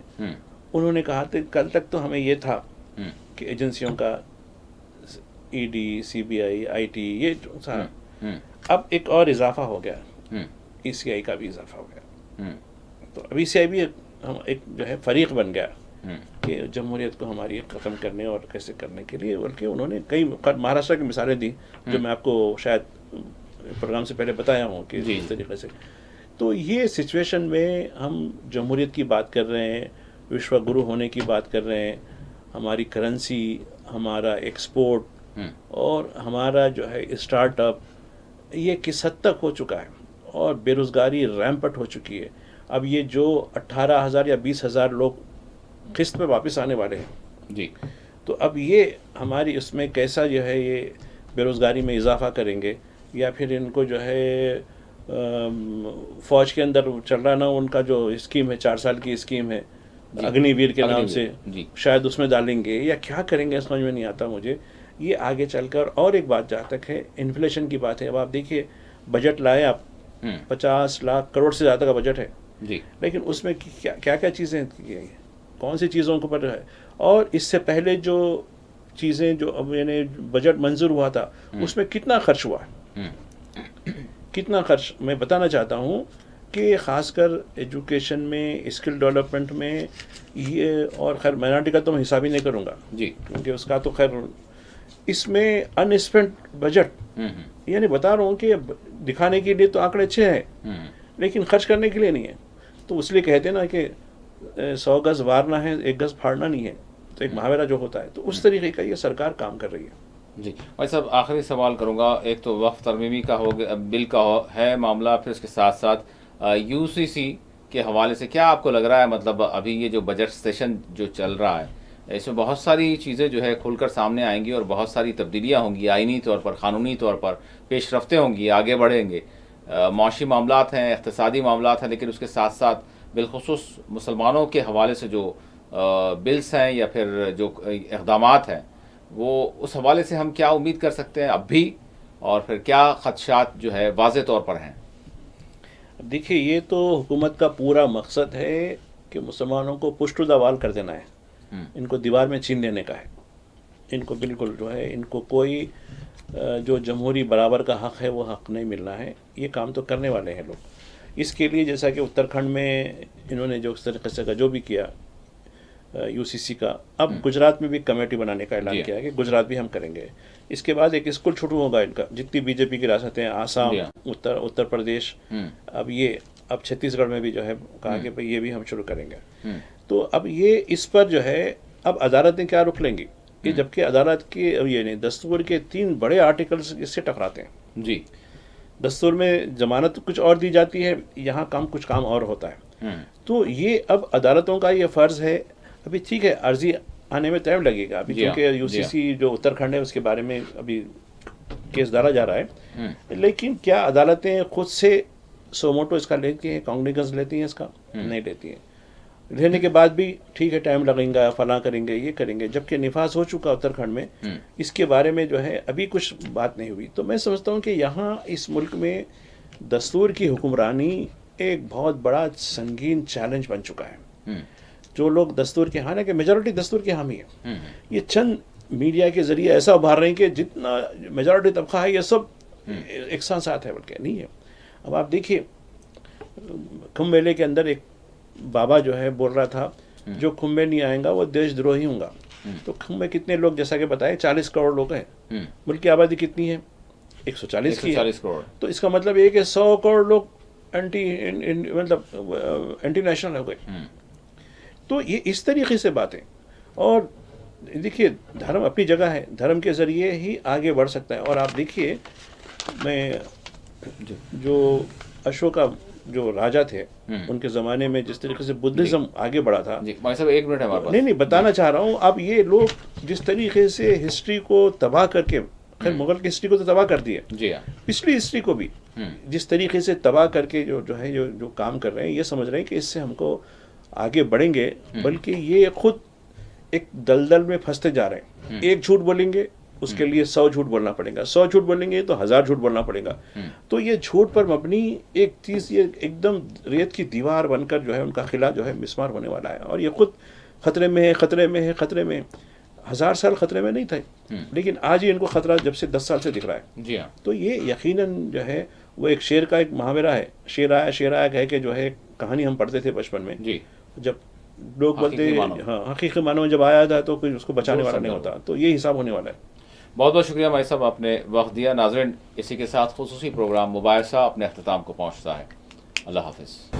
उन्होंने कहा था कल तक तो हमें ये था कि एजेंसियों का ईडी, सीबीआई, आईटी, ये सारा, अब एक और इजाफा हो गया, ईसीआई का भी इजाफा हो गया। तो अब ईसीआई भी हम एक जो है फरीक बन गया कि जमहूरियत को हमारी ख़त्म करने और कैसे करने के लिए, बल्कि उन्होंने कई महाराष्ट्र की मिसालें दी जो मैं आपको शायद प्रोग्राम से पहले बताया हूँ कि इस तरीके से। तो ये सिचुएशन में हम जमहूरियत की बात कर रहे हैं, विश्व गुरु होने की बात कर रहे हैं, हमारी करेंसी, हमारा एक्सपोर्ट और हमारा जो है स्टार्टअप, ये किस हद तक हो चुका है, और बेरोज़गारी रैम्पट हो चुकी है। अब ये जो 18,000 या 20,000 लोग किस्त पे वापस आने वाले हैं जी, तो अब ये हमारी उसमें कैसा जो है ये बेरोज़गारी में इजाफा करेंगे, या फिर इनको जो है फ़ौज के अंदर चल रहा ना उनका जो स्कीम है, 4 साल की स्कीम है अग्निवीर के नाम से, शायद उसमें डालेंगे या क्या करेंगे, समझ में नहीं आता मुझे ये आगे चलकर। और एक बात जहाँ तक है इन्फ्लेशन की बात है, अब आप देखिए बजट लाए आप, 50 लाख करोड़ से ज़्यादा का बजट है जी, लेकिन उसमें क्या क्या चीज़ें की गई हैं, कौन सी चीज़ों के ऊपर है, और इससे पहले जो चीज़ें जो अब यानी बजट मंजूर हुआ था उसमें कितना खर्च हुआ है, कितना खर्च मैं बताना चाहता हूँ कि ख़ासकर एजुकेशन में, स्किल डेवलपमेंट में ये, और खैर माइनॉरिटी का तो मैं हिसाब ही नहीं करूँगा जी, क्योंकि उसका तो खैर, इसमें अनस्पेंट बजट, यानी बता रहा हूँ कि दिखाने के लिए तो आंकड़े अच्छे हैं लेकिन खर्च करने के लिए नहीं है। तो इसलिए कहते हैं ना कि 100 गज वारना है, 1 गज फाड़ना नहीं है, तो एक मुहावरा जो होता है, तो उस तरीके का ये सरकार काम कर रही है। जी भाई साहब, आखिरी सवाल करूंगा, एक तो वक्फ तरमीमी का हो गया, बिल का है मामला, फिर उसके साथ साथ यूसीसी के हवाले से क्या आपको लग रहा है, मतलब अभी ये जो बजट सेशन जो चल रहा है इसमें बहुत सारी चीज़ें जो है खुलकर सामने आएंगी और बहुत सारी तब्दीलियाँ होंगी, आइनी तौर पर, क़ानूनी तौर पर पेशरफ्तें होंगी, आगे बढ़ेंगे, माशी मामलात हैं, इक़्तिसादी मामलात हैं, लेकिन उसके साथ साथ बिलखुसूस मुसलमानों के हवाले से जो बिल्स हैं या फिर जो इक़दामात हैं, वो उस हवाले से हम क्या उम्मीद कर सकते हैं अब भी, और फिर क्या ख़दशात जो है वाज़े तौर पर हैं? देखिए, ये तो हुकूमत का पूरा मकसद है कि मुसलमानों को पुश टू द वॉल कर देना है, इनको दीवार में छीन देने का है, इनको बिल्कुल जो है, इनको कोई जो जमहूरी बराबर का हक़ है वो हक़ नहीं मिलना है। ये काम तो करने वाले हैं लोग। इसके लिए जैसा कि उत्तराखंड में इन्होंने जो इस तरीके से का जो भी किया यूसीसी का, अब गुजरात में भी कमेटी बनाने का ऐलान किया है कि गुजरात भी हम करेंगे। इसके बाद एक स्कूल शुरू होगा इनका, जितनी बीजेपी की रियासतें हैं, आसाम, उत्तर प्रदेश, अब छत्तीसगढ़ में भी जो है कहा कि भाई ये भी हम शुरू करेंगे। तो अब ये इस पर जो है अब अदालतें क्या रुख लेंगी, कि जबकि अदालत के अब ये नहीं, दस्तूर के 3 बड़े आर्टिकल्स इससे टकराते हैं जी। दस्तूर में जमानत कुछ और दी जाती है, यहाँ कुछ काम और होता है। तो ये अब अदालतों का ये फ़र्ज़ है। अभी ठीक है, अर्जी आने में टाइम लगेगा अभी, क्योंकि यूसीसी जो उत्तराखंड है उसके बारे में अभी केस डाला जा रहा है, लेकिन क्या अदालतें खुद से सोमोटो इसका लेती हैं, कॉग्निजेंस लेती हैं इसका? नहीं लेती हैं। लेने के बाद भी ठीक है, टाइम लगेगा, फला करेंगे, ये करेंगे, जबकि निफाज हो चुका उत्तराखंड में, इसके बारे में जो है अभी कुछ बात नहीं हुई। तो मैं समझता हूँ कि यहाँ इस मुल्क में दस्तूर की हुक्मरानी एक बहुत बड़ा संगीन चैलेंज बन चुका है। हम्म, जो लोग दस्तूर के, हालांकि मेजॉरिटी दस्तूर के हामी है, हम्म, ये चंद मीडिया के जरिए ऐसा उभार रहे हैं कि जितना मेजॉरिटी तबका है ये सब एक साथ साथ है, बल्कि नहीं है। अब आप देखिए, कुंभ मेले के अंदर एक बाबा जो है बोल रहा था, जो कुंभ में नहीं आएगा वो देशद्रोही होगा। तो कुंभ में कितने लोग, जैसा कि बताए 40 करोड़ लोग हैं, मुल्क की आबादी कितनी है, 140 की है। 140 करोड़। तो इसका मतलब ये कि 100 करोड़ लोग मतलब एंटी नेशनल हो गए। तो ये इस तरीके से बातें, और देखिए धर्म अपनी जगह है, धर्म के ज़रिए ही आगे बढ़ सकता है। और आप देखिए, मैं जो अशोका जो राजा थे उनके ज़माने में जिस तरीके से बुद्धिज़्म आगे बढ़ा था, जी भाई साहब, 1 मिनट है हमारे पास। नहीं बताना चाह रहा हूँ। अब ये लोग जिस तरीके से हिस्ट्री को तबाह करके, खैर मुगल की हिस्ट्री को तो तबाह कर दिया, जी हाँ। पिछली हिस्ट्री को भी जिस तरीके से तबाह करके जो काम कर रहे हैं, ये समझ रहे हैं कि इससे हमको आगे बढ़ेंगे, बल्कि ये खुद एक दलदल में फंसते जा रहे हैं। एक झूठ बोलेंगे उसके लिए 100 झूठ बोलना पड़ेगा, 100 झूठ बोलेंगे तो 1000 झूठ बोलना पड़ेगा। तो ये झूठ पर मबनी एक चीज़, ये एकदम रेत की दीवार बनकर जो है उनका किला जो है मिस्मार होने वाला है। और ये खुद खतरे में है, खतरे में है, खतरे में। 1000 साल खतरे में नहीं थे, लेकिन आज ही इनको खतरा जब से 10 साल से दिख रहा है। जी हाँ। तो ये यकीनन जो है वो एक शेर का एक मुहावरा है, शेर आया कह के जो है कहानी हम पढ़ते थे बचपन में, जी। जब लोग बोलते हकीकी मानव। हाँ हकीकी मानव जब आया था तो कोई उसको बचाने जो वाला नहीं समझा होता। तो ये हिसाब होने वाला है। बहुत बहुत शुक्रिया भाई साहब, आपने वक्त दिया। नाज़रीन, इसी के साथ खुसूसी प्रोग्राम मुबाहिसा अपने अख्ताम को पहुँचता है। अल्लाह हाफिज़।